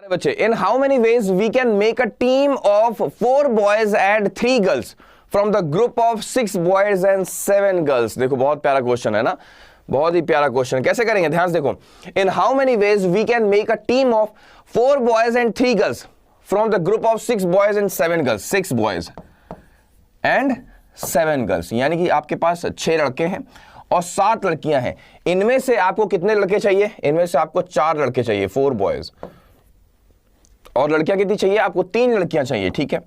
बच्चे, in how many ways we can make a team of 4 boys and 3 girls from the group of 6 boys and 7 girls. देखो बहुत प्यारा question है ना, बहुत ही प्यारा क्वेश्चन। कैसे करेंगे, ध्यान से देखो। In how many ways we can make a team of 4 boys and 3 girls from the group of 6 boys and 7 girls. 6 boys and 7 girls, यानी कि आपके पास 6 लड़के हैं और 7 लड़कियां हैं। इनमें से आपको कितने लड़के चाहिए? इनमें से आपको 4 लड़के चाहिए, 4 बॉयज। और लड़कियां कितनी चाहिए? आपको 3 लड़कियां चाहिए, ठीक है।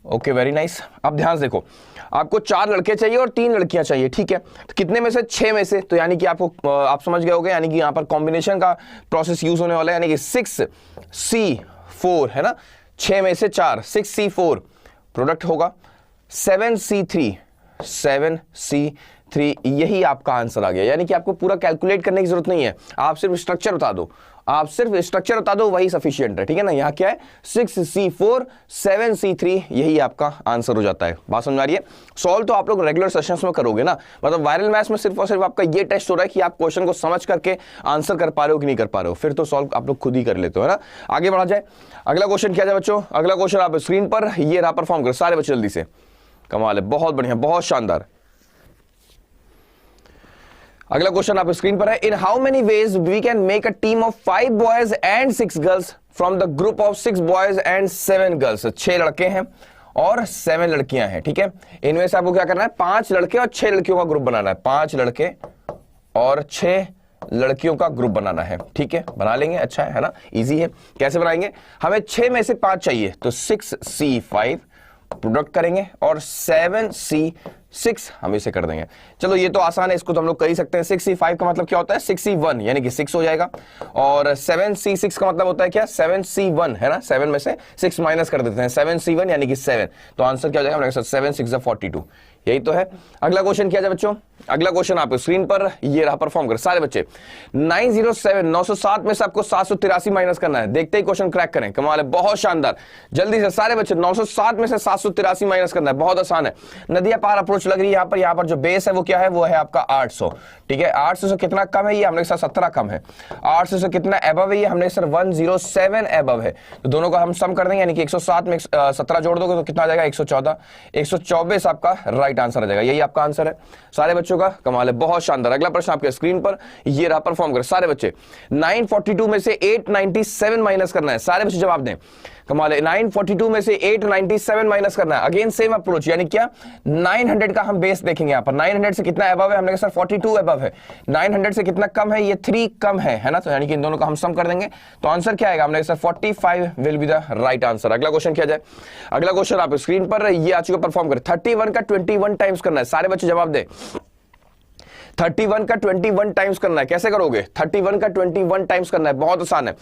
Okay, very nice. अब ध्यान से देखो, आपको 4 लड़के चाहिए और 3 लड़कियां चाहिए, ठीक है। तो कितने में से? 6 में से। तो यानी कि आपको आप समझ गए होंगे, यानी कि यहां पर कॉम्बिनेशन का प्रोसेस यूज होने वाला है, यानी कि 6C4 है ना, 6 में से 4, 6C4 प्रोडक्ट होगा, 7C3, यही आपका आंसर आ गया। यानी कि आपको पूरा कैलकुलेट करने की जरूरत नहीं है, आप सिर्फ स्ट्रक्चर बता दो, आप सिर्फ स्ट्रक्चर बता दो, वही सफिशिएंट है, ठीक है ना। यहाँ क्या है? 6C4 7C3, यही आपका आंसर हो जाता है। बात समझ आ रही है? सॉल्व तो आप लोग रेगुलर सेशंस में करोगे ना, मतलब वायरल मैथ्स में सिर्फ और सिर्फ आपका ये टेस्ट हो रहा है कि आप क्वेश्चन को समझ करके आंसर कर पा रहे हो कि नहीं कर पा रहे हो, फिर तो सॉल्व आप लोग खुद ही कर लेते हो, है ना। आगे बढ़ा जाए, अगला क्वेश्चन क्या जाए बच्चों? अगला क्वेश्चन आप स्क्रीन पर ये रहा, परफॉर्म कर सारे बच्चे जल्दी से। कमाल है, बहुत बढ़िया, बहुत शानदार। अगला क्वेश्चन आप स्क्रीन पर है। In how many ways we can make a team of 5 boys and 6 girls from the group of 6 boys and 7 girls. 6 लड़के हैं और 7 लड़कियां हैं, ठीक है। इनमें से आपको क्या करना है? 5 लड़के और 6 लड़कियों का ग्रुप बनाना है। 5 लड़के और 6 लड़कियों का ग्रुप बनाना है, ठीक है। बना लेंगे, अच्छा है ना, इजी है। कैसे बनाएंगे? हमें 6 में से 5 चाहिए, तो 6C5 प्रोडक्ट करेंगे और 7C6 हम इसे कर देंगे। चलो ये तो आसान है, इसको तो हम लोग कर ही सकते हैं। 6C5 का मतलब क्या होता है? 6C1 यानी कि 6 हो जाएगा, और 7C6 का मतलब होता है क्या? 7C1 है ना, 7 में से 6 माइनस कर देते हैं, 7C1 यानी कि 7। तो आंसर क्या हो जाएगा? 7 6 42, यही तो है। अगला क्वेश्चन क्या है बच्चों? अगला क्वेश्चन आप स्क्रीन पर ये रहा, परफॉर्म कर सारे बच्चे। 907 में से आपको 783 माइनस करना है। देखते ही क्वेश्चन क्रैक करें, कमाल है, बहुत शानदार। जल्दी से सारे बच्चे, 907 में से 783 माइनस करना है, बहुत आसान है। नदिया पार अप्रोच लग रही है यहाँ पर जो बेस है वो क्या है? वो है आपका 800, ठीक है। 800 से कितना कम है? ये हमने सर 17 कम है। 800 से कितना एबव है? ये हमने सर 107 एबव है। तो दोनों का हम सम कर देंगे, यानी कि 107 में 17 जोड़ दोगे तो कितना आ जाएगा? 114। 124 आपका राइट आंसर आ जाएगा, यही आपका आंसर है सारे बच्चों का। कमाल है, बहुत शानदार। अगला प्रश्न आपके स्क्रीन पर ये रहा, परफॉर्म कर सारे बच्चे। 942 में से 897 माइनस करना है, सारे बच्चे जवाब दें। कमाल है, 942 में से 897 माइनस करना है। अगेन सेम अप्रोच, यानी क्या? 900 का हम बेस देखेंगे यहाँ पर। 900 से कितना एबव है? हमने कहा सर 42 एबव है। 900 से कितना कम है? ये 3 कम है ना। तो यानी कि इन दोनों का हम सम कर देंगे, तो आंसर क्या आएगा? हमने कहा sir 45 will be the right answer. अगला क्वेश्चन क्या जाए? अगला क्वेश्चन आप स्क्रीन पर ये आ चुका, परफॉर्म कर। 31 का 21 टाइम्स करना है, सारे बच्चे जवाब दे। 31 का 21 टाइम्स करना है, कैसे करोगे? 31 का 21 टाइम्स करना है, बहुत आसान है।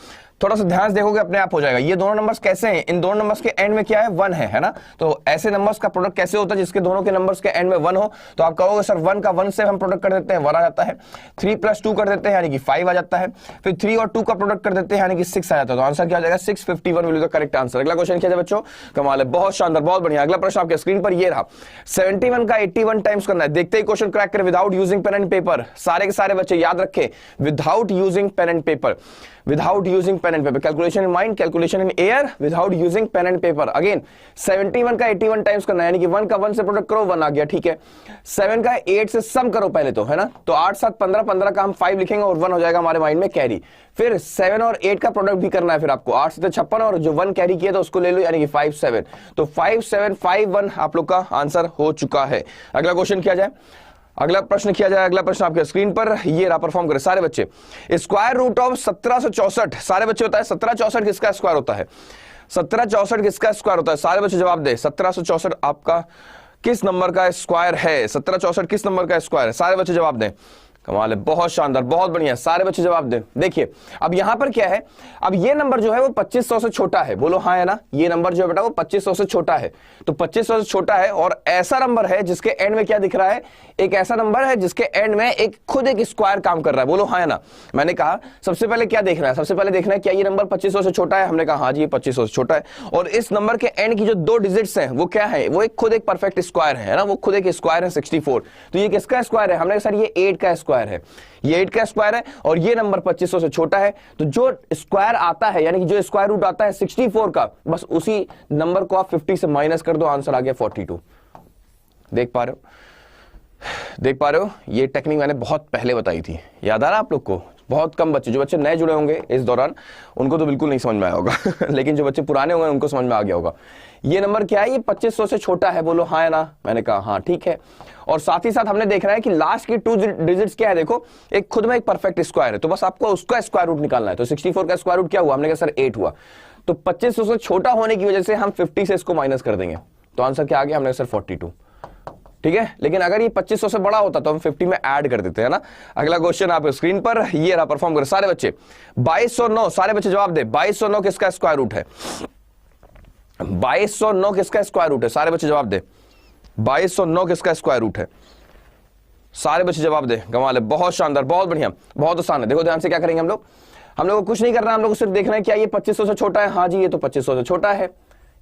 थोड़ा सा ध्यान से देखोगे अपने आप हो जाएगा। ये दोनों नंबर्स कैसे हैं? इन दोनों नंबर्स के एंड में क्या है? 1 है ना। तो ऐसे नंबर्स का प्रोडक्ट कैसे होता है जिसके दोनों के नंबर्स के एंड में 1 हो? तो आप कहोगे सर 1 का 1 से हम प्रोडक्ट कर देते हैं, 1 आ जाता है। 3 + 2 कर देते हैं, यानी कि 5 आ जाता है। फिर 3 और 2 का प्रोडक्ट कर देते हैं, यानी कि 6 आ जाता है। तो आंसर क्या आ जाएगा? 651 will be the correct answer. अगला क्वेश्चन क्या है बच्चों? कमाल है, बहुत शानदार, बहुत बढ़िया। अगला प्रश्न आपके स्क्रीन पर ये रहा। 71 का 81 टाइम्स करना है। देखते ही क्वेश्चन क्रैक करें without using pen and paper. सारे के सारे बच्चे याद रखें, without using pen and paper, without using pen and paper, calculation in mind, calculation in air, without using pen and paper. Again 71 का 81 टाइम्स करना है, यानी कि 1 का 1 से प्रोडक्ट करो, 1 आ गया, ठीक है। 7 का 8 से सम करो पहले तो, है ना। तो 8 7 15, 15 का हम 5 लिखेंगे और 1 हो जाएगा हमारे माइंड में कैरी। फिर 7 और 8 का प्रोडक्ट भी करना है, फिर आपको 8 से 56 और जो 1 कैरी किया था उसको ले लो, यानी कि 5 7। तो 5 7 5 1 आप लोग का आंसर हो चुका है। अगला क्वेश्चन किया जाए, अगला प्रश्न किया जाए। अगला प्रश्न आपके स्क्रीन पर ये रहा, परफॉर्म करें सारे बच्चे। स्क्वायर रूट ऑफ 1764, सारे बच्चे बताए 1764 किसका स्क्वायर होता है? 1764 किसका स्क्वायर होता है? सारे बच्चे जवाब दे। 1764 आपका किस नंबर का स्क्वायर है? 1764 किस नंबर का स्क्वायर है? सारे बच्चे जवाब दें। कमाल है, बहुत शानदार, बहुत बढ़िया, सारे बच्चे जवाब दें। देखिए अब यहां पर क्या है, अब ये नंबर जो है वो 2500 से छोटा है, बोलो हाँ है ना। ये नंबर जो है बेटा वो 2500 से छोटा है, तो 2500 से छोटा है और ऐसा नंबर है जिसके एंड में क्या दिख रहा है? एक ऐसा नंबर है जिसके एंड में एक खुद एक स्क्वायर काम कर रहा है, बोलो हाँ है ना। मैंने कहा सबसे पहले क्या देखना है? सबसे पहले देखना है क्या ये नंबर 2500 से छोटा है? हमने कहा हाँ जी ये 2500 से छोटा है। और इस नंबर के एंड की जो 2 डिजिट्स हैं वो क्या है? वो एक खुद एक परफेक्ट स्क्वायर है ना, वो खुद एक स्क्वायर है 64। तो ये किसका स्क्वायर है? हमने कहा सर ये 8 का स्क्वायर स्क्वायर है, ये 8 का स्क्वायर है और ये नंबर 2500 से छोटा है। तो जो स्क्वायर आता है यानी कि जो स्क्वायर रूट आता है 64 का, बस उसी नंबर को आप 50 से माइनस कर दो, आंसर आ गया 42। देख पा रहे हो, ये टेक्निक मैंने बहुत पहले बताई थी, याद आ रहा आप लोग को? बहुत कम बच्चे, जो बच्चे नए जुड़े होंगे इस दौरान उनको तो बिल्कुल नहीं समझ में आया होगा लेकिन जो बच्चे पुराने होंगे उनको समझ में आ गया होगा। ये नंबर क्या है? ये 2500 से छोटा है, बोलो हाँ या ना? मैंने कहा हाँ, ठीक है। और साथ ही साथ हमने देखना है कि लास्ट की 2 डिजिट्स क्या है। देखो, एक खुद में एक परफेक्ट स्क्वायर है, तो बस आपको उसका स्क्वायर रूट निकालना है। तो 64 का स्क्वायर रूट क्या हुआ? हमने कहा सर 8 हुआ। तो 2500 से छोटा होने की वजह से हम 50 से इसको माइनस कर देंगे, तो आंसर क्या आ गया? हमने सर 42। ठीक है, लेकिन अगर ये 2500 से बड़ा होता तो हम 50 में ऐड कर देते हैं ना। अगला क्वेश्चन आप स्क्रीन पर, ये रहा, परफॉर्म करें सारे बच्चे। 2209, सारे बच्चे जवाब दे। 2209 किसका स्क्वायर रूट है? 2209 किसका स्क्वायर रूट है? सारे बच्चे जवाब दे। 2209 किसका स्क्वायर रूट है? सारे बच्चे जवाब दे। कमाल है, बहुत शानदार, बहुत बढ़िया, बहुत आसान है। देखो ध्यान से क्या करेंगे हम लोग को कुछ नहीं करना, हम लोग को सिर्फ देखना है क्या ये 2500 से छोटा है? हाँ जी, ये तो 2500 से छोटा है,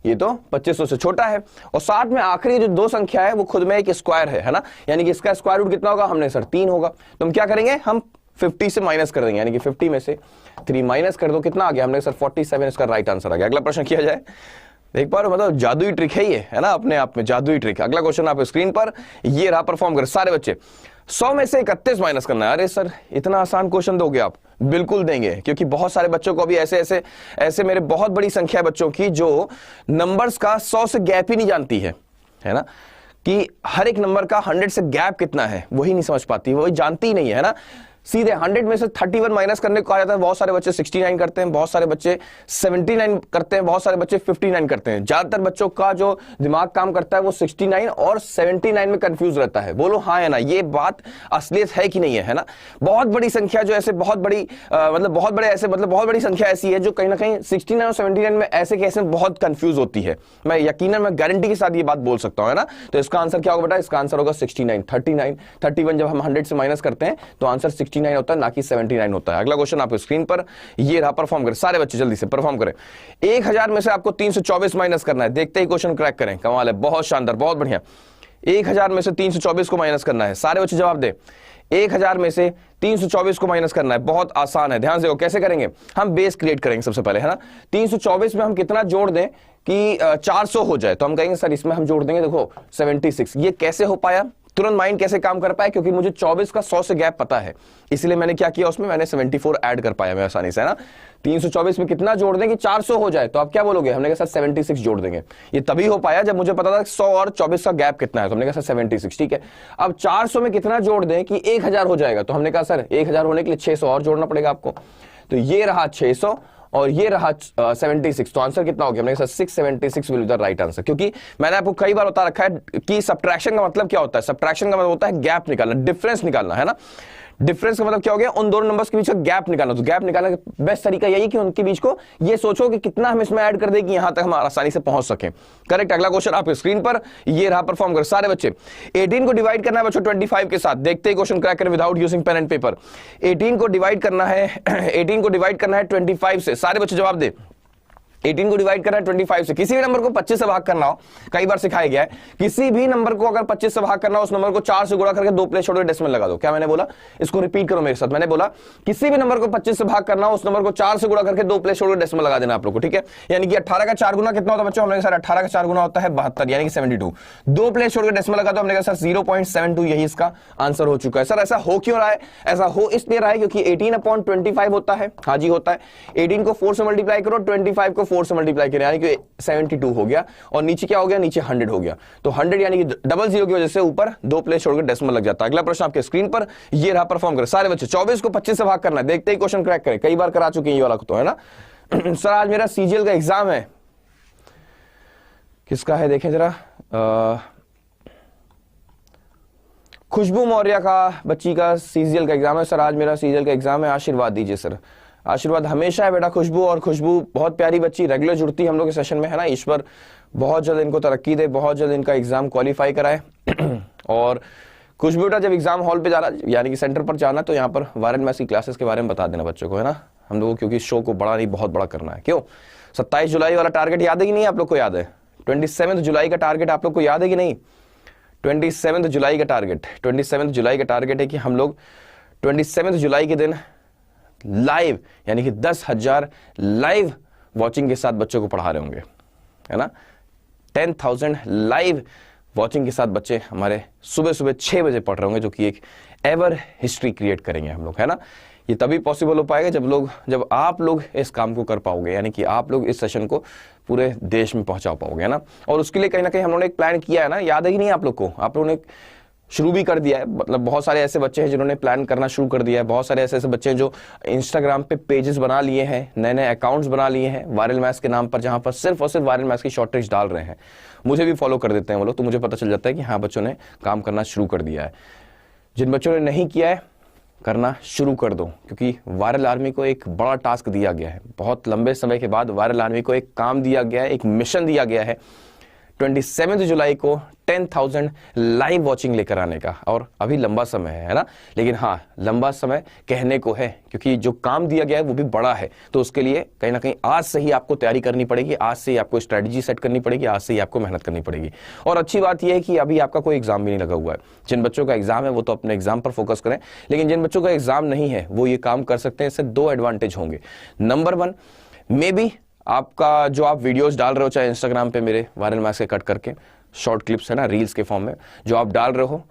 ये तो 2500 से छोटा है। और साथ में आखिरी जो 2 संख्या है वो खुद में एक स्क्वायर है ना, यानी कि इसका स्क्वायर रूट कितना होगा? हमने सर 3 होगा। तो हम क्या करेंगे? हम 50 से माइनस कर देंगे, यानी कि 50 में से 3 माइनस कर दो, कितना आ गया? हमने सर 47, इसका राइट आंसर आ गया। अगला प्रश्न किया जाए। देख पा रहे हो, मतलब जादुई ट्रिक है ये, है ना, अपने आप में जादुई ट्रिक। अगला क्वेश्चन आप स्क्रीन पर, ये रहा, परफॉर्म करें सारे बच्चे। 100 में से 31 माइनस करना है। अरे सर इतना आसान क्वेश्चन दोगे आप? बिल्कुल देंगे, क्योंकि बहुत सारे बच्चों को अभी ऐसे मेरे बहुत बड़ी संख्या है बच्चों की जो नंबर्स का 100 से गैप ही नहीं जानती है ना, कि हर एक नंबर का 100 से गैप कितना है वही नहीं समझ पाती, वही जानती ही नहीं है ना। सीधे 100 में से 31 माइनस करने को कहा जाता है। बहुत सारे बच्चे 69 करते हैं, बहुत सारे बच्चे 79 करते हैं, बहुत सारे बच्चे 59 करते हैं। ज्यादातर बच्चों का जो दिमाग काम करता है वो 69 और 79 में कंफ्यूज रहता है। बोलो हाँ या ना, ये बात असलियत है कि नहीं है ना? बहुत बड़ी संख्या जो ऐसे बहुत बड़ी बहुत बड़ी संख्या ऐसी है जो कहीं ना कहीं 69 और 79 में ऐसे केस में बहुत कंफ्यूज होती है। मैं यकीनन, मैं गारंटी के साथ ये बात बोल सकता हूं, है ना। तो इसका आंसर क्या होगा बेटा? इसका आंसर होगा 69, 39, 31 जब हम 100 से माइनस करते हैं तो आंसर 69 होता है, ना कि 79 होता है। अगला क्वेश्चन आपको स्क्रीन पर, ये रहा, परफॉर्म करें सारे बच्चे, जल्दी से परफॉर्म करें। 1000 में से आपको 324 माइनस करना है, देखते ही क्वेश्चन क्रैक करें। कमाल है, बहुत शानदार, बहुत बढ़िया। 1000 में से 324 को माइनस करना है, सारे बच्चे जवाब दे। 1000 में से 324 को माइनस करना है, बहुत आसान है, ध्यान से। कैसे करेंगे? हम बेस क्रिएट करेंगे सबसे पहले, है ना। 324 में हम कितना जोड़ दें कि 400 हो जाए? तो हम कहेंगे सर इसमें हम जोड़ देंगे, देखो 76। ये कैसे हो पाया? तुरंत माइंड कैसे काम कर पाया? क्योंकि मुझे 24 का 100 से गैप पता है, इसलिए मैंने क्या किया, उसमें मैंने 74 ऐड कर पाया मैं आसानी से, है ना। 324 में कितना जोड़ दें कि 400 हो जाए? तो आप क्या बोलोगे? हमने कहा सर 76 जोड़ देंगे। ये तभी हो पाया जब मुझे पता था 100 और 24 का गैप कितना है, तो हमने कहा सर 76, ठीक है। अब 400 में कितना जोड़ दें कि 1000 हो जाएगा? तो हमने कहा सर 1000 होने के लिए 600 और जोड़ना पड़ेगा आपको। तो ये रहा 600 और ये रहा 76, तो आंसर कितना हो गया? हमने कहा 676 will be the right answer. क्योंकि मैंने आपको कई बार बता रखा है कि सब्ट्रैक्शन का मतलब क्या होता है। सब्ट्रैक्शन का मतलब होता है गैप निकालना, डिफरेंस निकालना, है ना। डिफरेंस का मतलब क्या हो गया? उन दोनों नंबर्स के बीच का गैप निकालना। तो गैप निकालने का बेस्ट तरीका यही कि उनके बीच को ये सोचो कि कितना हम इसमें ऐड कर दें कि यहां तक हम आसानी से पहुंच सकें। करेक्ट। अगला क्वेश्चन आपके स्क्रीन पर, ये रहा, परफॉर्म कर सारे बच्चे। 18 को डिवाइड करना है बच्चों 25 के साथ, देखते ही क्वेश्चन क्रैक करें without using pen and paper. 18 को डिवाइड करना है 25 से, सारे बच्चे जवाब दे। 18 को डिवाइड करना है 25 से। किसी भी नंबर को 25 से भाग करना हो, कई बार सिखाया गया है, किसी भी नंबर को अगर 25 से भाग करना हो, उस नंबर को 4 से गुणा करके 2 प्लेस छोड़ के डेसिमल लगा दो। क्या मैंने बोला? इसको रिपीट करो मेरे साथ। मैंने बोला किसी भी नंबर को 25 से भाग करना हो, उस नंबर को 4 से गुणा करके 2 प्लेस छोड़ के डेसिमल लगा देना आप लोग को, ठीक है। यानी कि 18 का 4 गुना कितना होता है बच्चों? हमने कहा सर 18 का 4 गुना होता है 72, यानी कि 72। 2 प्लेस छोड़ के डेसिमल लगा दो, हमने कहा सर 0.72, यही इसका आंसर हो चुका है। सर ऐसा हो क्यों रहा है? ऐसा हो इसलिए रहा है क्योंकि 18/25 होता है, हाँ जी होता है। 18 को 4 से मल्टीप्लाई करो, 25 को 4 से मल्टीप्लाई करें, यानी कि 72 हो गया। और नीचे क्या हो गया? नीचे 100 हो गया। तो 100 यानी कि डबल जीरो की वजह से ऊपर 2 प्लेस छोड़कर डेसिमल लग जाता है। अगला प्रश्न आपके स्क्रीन पर, ये रहा, परफॉर्म करें सारे बच्चे। 24 को 25 से भाग करना है, देखते ही क्वेश्चन क्रैक करें। कई बार करा चुके हैं ये वाला तो, है ना। सर आज मेरा सीजीएल का एग्जाम है, किसका है देखें जरा। खुशबू मौर्य का बच्ची का सीजीएल का एग्जाम है। सर आज मेरा सीजीएल का एग्जाम है, आशीर्वाद दीजिए सर। आशीर्वाद हमेशा है बेटा खुशबू, और खुशबू बहुत प्यारी बच्ची, रेगुलर जुड़ती है हम लोग के सेशन में, है ना। ईश्वर बहुत जल्द इनको तरक्की दे, बहुत जल्द इनका एग्जाम क्वालिफाई कराए। और खुशबू बेटा जब एग्जाम हॉल पे जाना, यानी कि सेंटर पर जाना, तो यहाँ पर वायरल मैथ्स की क्लासेस के बारे में बता देना बच्चों को, है ना। हम लोगों क्योंकि शो को बड़ा नहीं बहुत बड़ा करना है। क्यों? 27 जुलाई वाला टारगेट याद है कि नहीं? आप लोग को याद है? 27 जुलाई का टारगेट आप लोग को याद है कि नहीं? 27 जुलाई का टारगेट है कि हम लोग 27 जुलाई के दिन लाइव, यानी कि 10,000 लाइव वॉचिंग के साथ बच्चों को पढ़ा रहे होंगे, है ना। 10,000 लाइव वॉचिंग के साथ बच्चे हमारे सुबह सुबह 6 बजे पढ़ रहे होंगे, जो कि एक एवर हिस्ट्री क्रिएट करेंगे हम लोग, है ना। ये तभी पॉसिबल हो पाएगा जब आप लोग इस काम को कर पाओगे, यानी कि आप लोग इस सेशन को पूरे देश में पहुंचा पाओगे, है ना। और उसके लिए कहीं ना कहीं हम लोगों ने एक प्लान किया है ना, याद है कि नहीं आप लोग को? आप लोगों ने शुरू भी कर दिया है, मतलब बहुत सारे ऐसे बच्चे हैं जिन्होंने प्लान करना शुरू कर दिया है, बहुत सारे ऐसे बच्चे हैं जो इंस्टाग्राम पे पेजेस बना लिए हैं, नए नए अकाउंट्स बना लिए हैं वायरल मैथ्स के नाम पर, जहां पर सिर्फ और सिर्फ वायरल मैथ्स की शॉर्ट ट्रिक्स डाल रहे हैं। मुझे भी फॉलो कर देते हैं वो लोग, तो मुझे पता चल जाता है कि हाँ बच्चों ने काम करना शुरू कर दिया है। जिन बच्चों ने नहीं किया है, करना शुरू कर दो, क्योंकि वायरल आर्मी को एक बड़ा टास्क दिया गया है। बहुत लंबे समय के बाद वायरल आर्मी को एक काम दिया गया है, एक मिशन दिया गया है 27 जुलाई को 10,000 लाइव वॉचिंग लेकर आने का। और अभी लंबा समय है ना, लेकिन हाँ लंबा समय कहने को है, क्योंकि जो काम दिया गया है वो भी बड़ा है। तो उसके लिए कहीं ना कहीं आज से ही आपको तैयारी करनी पड़ेगी, आज से ही आपको स्ट्रेटजी सेट करनी पड़ेगी, आज से ही आपको मेहनत करनी पड़ेगी। और अच्छी बात यह है कि अभी आपका कोई एग्जाम भी नहीं लगा हुआ है। जिन बच्चों का एग्जाम है वो तो अपने एग्जाम पर फोकस करें, लेकिन जिन बच्चों का एग्जाम नहीं है वो ये काम कर सकते हैं। इससे 2 एडवांटेज होंगे। नंबर 1, मे बी आपका जो आप वीडियोस डाल रहे हो, चाहे इंस्टाग्राम पे मेरे वायरल मैथ्स के कट करके शॉर्ट क्लिप्स है ना, रील्स के फॉर्म में जो आप डाल रहे हो,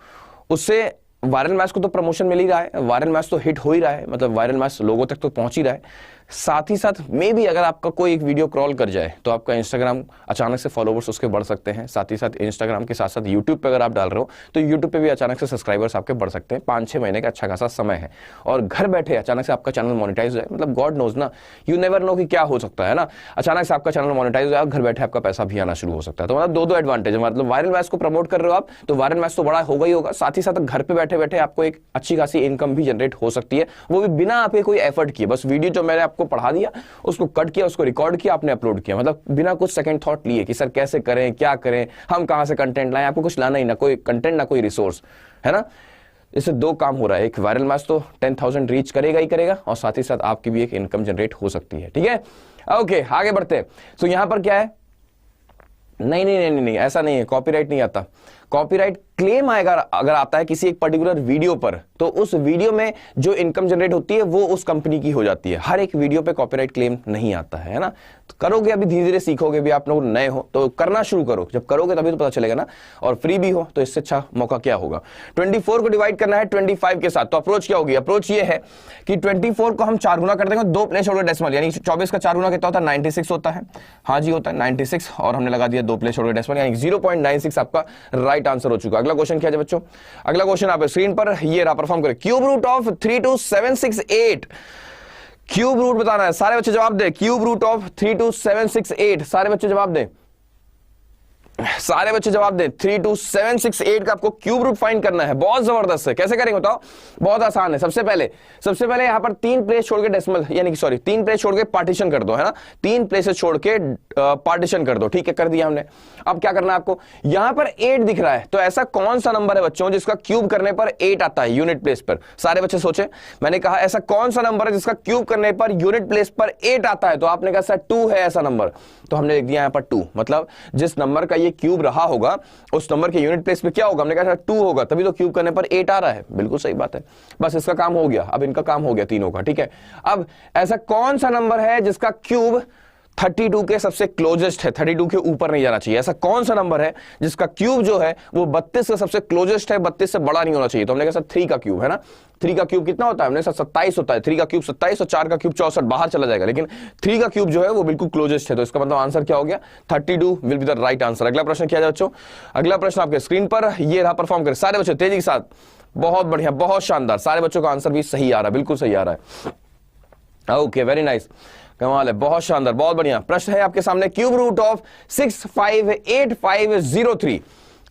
उससे वायरल मैथ्स को तो प्रमोशन मिल ही रहा है, वायरल मैथ्स तो हिट हो ही रहा है, मतलब वायरल मैथ्स लोगों तक तो पहुंच ही रहा है। साथ ही साथ मे भी अगर आपका कोई एक वीडियो क्रॉल कर जाए तो आपका इंस्टाग्राम अचानक से फॉलोवर्स उसके बढ़ सकते हैं। साथ ही साथ इंस्टाग्राम के साथ साथ यूट्यूब पे अगर आप डाल रहे हो तो यूट्यूब पे भी अचानक से सब्सक्राइबर्स आपके बढ़ सकते हैं। 5-6 महीने का अच्छा खासा समय है, और घर बैठे अचानक से आपका चैनल मोनेटाइज हो जाए, मतलब गॉड नोज ना, यू नेवर नो कि क्या हो सकता है ना। अचानक से आपका चैनल मोनेटाइज हो जाए, घर बैठे आपका पैसा भी आना शुरू हो सकता है। तो मतलब 2 एडवांटेज है, मतलब वायरल मैथ्स को प्रमोट कर रहे हो आप तो वायरल मैथ्स तो बड़ा होगा ही होगा, साथ ही साथ घर पे बैठे बैठे आपको एक अच्छी खासी इनकम भी जनरेट हो सकती है, वो भी बिना आपके कोई एफर्ट किए। बस वीडियो जो मैंने आपको पढ़ा दिया उसको कट किया, उसको रिकॉर्ड किया, आपने अपलोड किया, मतलब बिना कुछ सेकंड थॉट लिए कि सर कैसे करें, क्या करें, हम कहां से कंटेंट लाएं। आपको कुछ लाना ही ना, कोई कंटेंट ना कोई रिसोर्स, है ना। इससे 2 काम हो रहा है, एक वायरल मैथ्स तो 10,000 रीच करेगा ही करेगा, और साथ ही साथ आपकी भी एक इनकम जनरेट हो सकती है। ठीक है, ओके आगे बढ़ते हैं। तो यहां पर क्या है, नहीं, ऐसा नहीं है, कॉपीराइट नहीं आता। कॉपीराइट क्लेम आएगा अगर आता है किसी एक पर्टिकुलर वीडियो पर, तो उस वीडियो में जो इनकम जनरेट होती है वो उस कंपनी की हो जाती है। हर एक वीडियो पे कॉपीराइट क्लेम नहीं आता है ना। तो करोगे, अभी धीरे धीरे सीखोगे भी, आप लोग नए हो तो करना शुरू करो, जब करोगे तभी तो पता चलेगा ना। और फ्री भी हो तो इससे अच्छा मौका क्या होगा। 24 को डिवाइड करना है 25 के साथ, तो अप्रोच क्या होगी? अप्रोच ये है कि 24 को हम 4 गुना कर देंगे, 2 प्लेस छोड़कर डेसिमल, यानी 24 का 4 गुना कितना होता है? 96 होता है। हाँ जी होता है 96, और हमने लगा दिया 2 प्लेस छोड़कर डेसिमल, यानी 0.96 आपका राइट आंसर हो चुका। अगला क्वेश्चन क्या है बच्चों? अगला क्वेश्चन आप स्क्रीन पर ये रहा, परफॉर्म करें। Cube root of 32768, cube root बताना है। सारे बच्चे जवाब दे, क्यूब रूट ऑफ 32768, सारे बच्चे जवाब दे, सारे बच्चे जवाब दे। 32768 का आपको क्यूब रूट फाइंड करना है। बहुत जबरदस्त है, कैसे करेंगे बताओ? बहुत आसान है। सबसे पहले यहां पर 3 प्लेस छोड़ के डेसिमल, यानी कि सॉरी 3 प्लेस छोड़ के पार्टीशन कर दो, है ना। 3 प्लेसेस छोड़ के पार्टीशन कर दो, ठीक है, कर दिया हमने। अब क्या करना है आपको? यहां पर 8 दिख रहा है, तो ऐसा कौन सा नंबर है बच्चों जिसका क्यूब करने पर 8 आता है यूनिट प्लेस पर? सारे बच्चे सोचे, मैंने कहा ऐसा कौन सा नंबर है जिसका क्यूब करने पर यूनिट प्लेस पर 8 आता है? तो आपने कहा सर 2 है ऐसा नंबर, तो हमने लिख दिया यहां पर 2, मतलब जिस नंबर का ये क्यूब रहा होगा उस नंबर के यूनिट प्लेस पे क्या होगा? हमने कहा 2 होगा, तभी तो क्यूब करने पर 8 आ रहा है। बिल्कुल सही बात है, बस इसका काम हो गया। अब इनका काम हो गया तीनों का, ठीक है। अब ऐसा कौन सा नंबर है जिसका क्यूब 32 के सबसे क्लोजेस्ट है, 32 के ऊपर नहीं जाना चाहिए? ऐसा कौन सा नंबर है जिसका क्यूब जो है वो 32 के सबसे क्लोजेस्ट है, 32 से बड़ा नहीं होना चाहिए? तो हमने कहा सर 3 का क्यूब, है ना। 3 का क्यूब कितना होता है? हमने सर 27 होता है। 3 का क्यूब 27 और 4 का क्यूब 64, बाहर चला जाएगा, लेकिन 3 का क्यूब जो है वो बिल्कुल क्लोजेस्ट है। तो इसका मतलब आंसर क्या हो गया? 32 will be the right answer. अगला प्रश्न क्या है बच्चों? अगला प्रश्न आपके स्क्रीन पर ये रहा, परफॉर्म करें सारे बच्चे तेजी के साथ। बहुत बढ़िया, बहुत शानदार, सारे बच्चों का आंसर भी सही आ रहा है, बिल्कुल सही आ रहा है। ओके, वेरी नाइस, कमाल है, बहुत शानदार, बहुत बढ़िया। प्रश्न है आपके सामने, क्यूब रूट ऑफ 658503,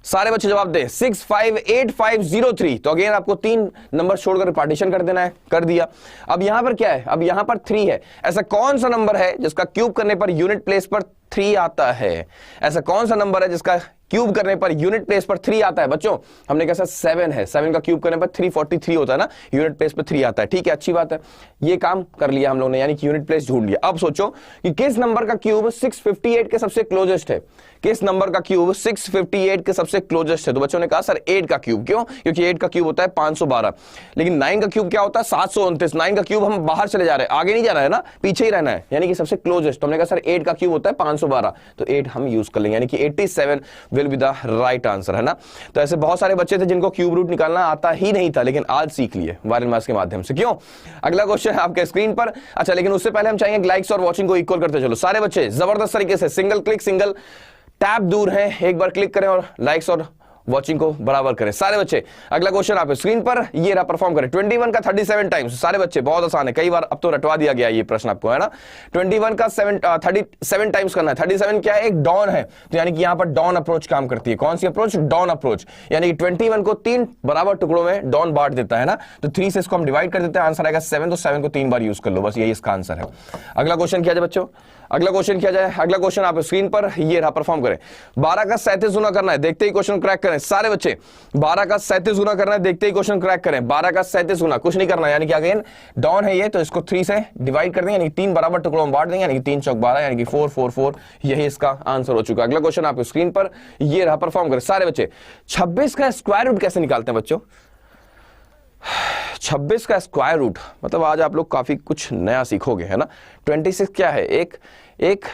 सारे बच्चे जवाब दे। 658503, तो अगेन आपको 3 नंबर छोड़कर पार्टीशन कर देना है, कर दिया। अब यहां पर क्या है? अब यहां पर 3 है। ऐसा कौन सा नंबर है जिसका क्यूब करने पर यूनिट प्लेस पर 3 आता है। ऐसा कौन सा नंबर है जिसका क्यूब करने पर यूनिट प्लेस पर 3 आता है? बच्चों हमने कहा 7 है, 7 का क्यूब करने पर 343 होता है ना, यूनिट प्लेस पर 3 आता है। ठीक है, अच्छी बात है, ये काम कर लिया हम लोगों ने, यानी कि यूनिट प्लेस ढूंढ लिया। अब सोचो कि किस नंबर का क्यूब 658 के सबसे क्लोजेस्ट है, किस नंबर का क्यूब 658 के सबसे क्लोजेस्ट है? तो बच्चों ने कहा सर 8 का क्यूब। क्यों? क्योंकि 8 का क्यूब होता है 512, लेकिन 9 का क्यूब क्या होता है 729। 9 का क्यूब हम बाहर चले जा रहे हैं, आगे नहीं जाना है ना, पीछे ही रहना है, यानी कि सबसे क्लोजेस्ट। तो हमने कहा सर 8 का क्यूब होता है 512, तो 8 हम यूज कर लेंगे, यानी कि 87 will be the right answer, है ना। तो ऐसे बहुत सारे बच्चे थे जिनको क्यूब रूट निकालना आता ही नहीं था, लेकिन आज सीख लिए वायरल मैथ्स के माध्यम से। क्यों? अगला क्वेश्चन है आपके स्क्रीन पर। अच्छा, लेकिन उससे पहले हम चाहेंगे लाइक्स और वॉचिंग को इक्वल करते चलो। सारे बच्चे जबरदस्त तरीके से सिंगल क्लिक सिंगल टैप दूर है, एक बार क्लिक करें और लाइक्स और वॉचिंग को बराबर करें सारे बच्चे। अगला क्वेश्चन आप स्क्रीन पर ये रहा, परफॉर्म करें। 21 का 37 टाइम्स। सारे बच्चे बहुत आसान है, कई बार अब तो रटवा दिया गया ये प्रश्न आपको, है ना। 21 का 37 टाइम्स करना है। 37 क्या है? एक डॉन है, तो यानी कि यहां पर डॉन अप्रोच काम करती है। कौन सी अप्रोच? डॉन अप्रोच, यानी कि 21 को 3 बराबर टुकड़ों में डॉन बांट देता है ना, तो 3 से इसको हम डिवाइड कर देते हैं, आंसर आएगा 7, तो 7 को 3 बार यूज कर लो, बस यही इसका आंसर है। अगला क्वेश्चन किया जाए बच्चों, अगला क्वेश्चन किया जाए। अगला क्वेश्चन आप स्क्रीन पर ये रहा, परफॉर्म करें। 12 का 37 गुना करना है, देखते ही क्वेश्चन क्रैक करें सारे बच्चे। 12 का 37 गुना करना है, देखते ही क्वेश्चन क्रैक करें। 12 का 37 गुना, कुछ नहीं करना है, यानी कि अगेन डॉन है ये, तो इसको 3 से डिवाइड कर देंगे, यानी 3 बराबर टुकड़ों में बांट देंगे, यानी कि 3 चौक 12, यानी कि 4 4 4, यही इसका आंसर हो चुका है। अगला क्वेश्चन आप स्क्रीन पर ये रहा, परफॉर्म करें सारे बच्चे। 26 का स्क्वायर रूट कैसे निकालते हैं बच्चों? 26 का स्क्वायर रूट मतलब आज आप लोग काफी कुछ नया सीखोगे, है ना। 26 क्या है? एक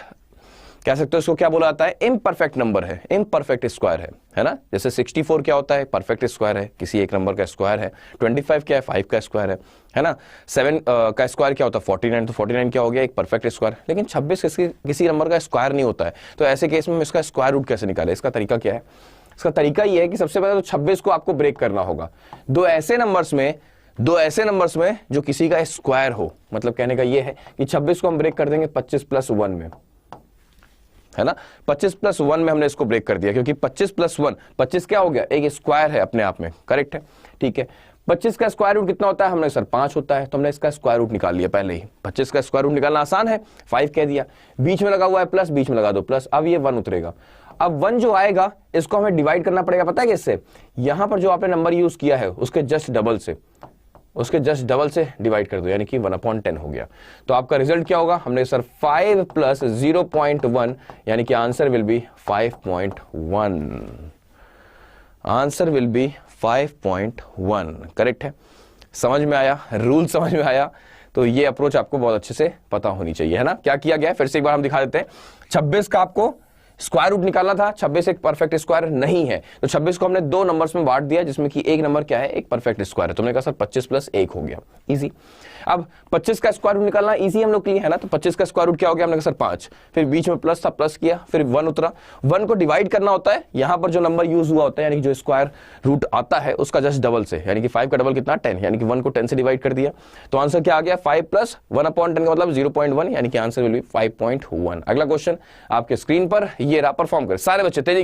कह सकते हो इसको क्या बोला जाता है? इम्परफेक्ट नंबर है, इम्परफेक्ट स्क्वायर है ना। जैसे 64 क्या होता है? परफेक्ट स्क्वायर है, किसी एक नंबर का स्क्वायर है। 25 क्या है? 5 का स्क्वायर है ना। 7 का स्क्वायर क्या होता है? 49, तो 49 क्या हो गया? एक परफेक्ट स्क्वायर। लेकिन 26 किसी नंबर का स्क्वायर नहीं होता है, तो ऐसे केस में हम इसका स्क्वायर रूट कैसे निकाले? इसका तरीका क्या है? इसका तरीका यह है कि सबसे पहले तो 26 को आपको ब्रेक करना होगा दो ऐसे नंबर्स में जो किसी का स्क्वायर हो। मतलब कहने का यह है कि 26 को हम ब्रेक कर देंगे 25 + 1 में, है ना। 25 + 1 में हमने इसको ब्रेक कर दिया, क्योंकि 25 + 1, 25 क्या हो गया? एक स्क्वायर है अपने आप में, करेक्ट है, ठीक है। 25 का स्क्वायर रूट कितना होता है? हमने सर 5 होता है, तो हमने इसका स्क्वायर रूट निकाल लिया पहले ही। 25 का स्क्वायर रूट निकालना आसान है, 5 कह दिया, बीच में लगा हुआ है प्लस, बीच में लगा दो प्लस, अब ये 1 उतरेगा। अब 1 जो आएगा इसको हमें डिवाइड करना पड़ेगा, पता है कैसे? यहां पर जो आपने नंबर यूज किया है उसके जस्ट डबल से डिवाइड कर दो, यानी कि 1/10 हो गया। तो आपका रिजल्ट क्या होगा? हमने सर 5 + 0.1, यानी कि answer will be 5.1। Answer will be 5.1, correct है। समझ में आया? रूल समझ में आया? तो ये अप्रोच आपको बहुत अच्छे से पता होनी चाहिए, है ना। क्या किया गया फिर से एक बार हम दिखा देते हैं। 26 का आपको स्क्वायर रूट निकालना था, 26 एक परफेक्ट स्क्वायर नहीं है, तो 26 को हमने 2 नंबर्स में बांट दिया, जिसमें कि एक नंबर क्या है? एक परफेक्ट स्क्वायर है। तुमने कहा सर 25 + 1 हो गया, इजी। अब 25 का स्क्वायर रूट निकालना इजी हम लोग के लिए, है ना। तो 25 का स्क्वायर रूट क्या हो गया? हमने कहा सर 5, फिर बीच में प्लस था, प्लस किया, फिर 1 उतरा। 1 को डिवाइड करना होता है, यहां पर जो नंबर यूज हुआ होता है, यानी कि जो स्क्वायर रूट आता है उसका जस्ट डबल से, यानी कि 5 का डबल कितना? 10, यानी कि 1 को 10 से डिवाइड कर दिया, तो आंसर क्या आ गया? 5 + 1/10 का मतलब 0.1, यानी कि आंसर विल बी 5.1। अगला क्वेश्चन आपके स्क्रीन पर ये रहा, परफॉर्म कर सारे बच्चे तेजी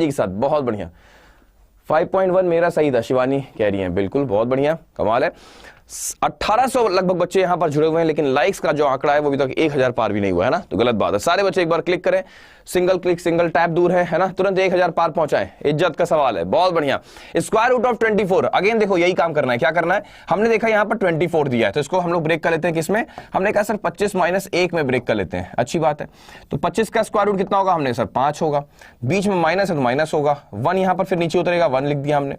के साथ, बहुत बढ़िया। 5.1 मेरा सही था, शिवानी कह रही हैं, बिल्कुल बहुत बढ़िया, कमाल है। 1800 लगभग बच्चे यहां पर जुड़े हुए हैं, लेकिन लाइक्स का जो आंकड़ा है वो अभी तक 1000 पार भी नहीं हुआ है ना, तो गलत बात है। सारे बच्चे एक बार क्लिक करें, सिंगल क्लिक सिंगल टैप दूर है ना, तुरंत 1000 पार पहुंचाएं, इज्जत का सवाल है, बहुत बढ़िया। स्क्वायर रूट ऑफ 24, अगेन देखो यही काम करना है। क्या करना है? हमने देखा यहां पर 24 दिया है, तो इसको हम लोग ब्रेक कर लेते हैं किसमें? हमने कहा सर 25 - 1 में ब्रेक कर लेते हैं, अच्छी बात है। तो 25 का स्क्वायर रूट कितना होगा? हमने सर 5 होगा, बीच में माइनस है तो माइनस होगा, 1 यहां पर फिर नीचे उतरेगा, 1 लिख दिया हमने।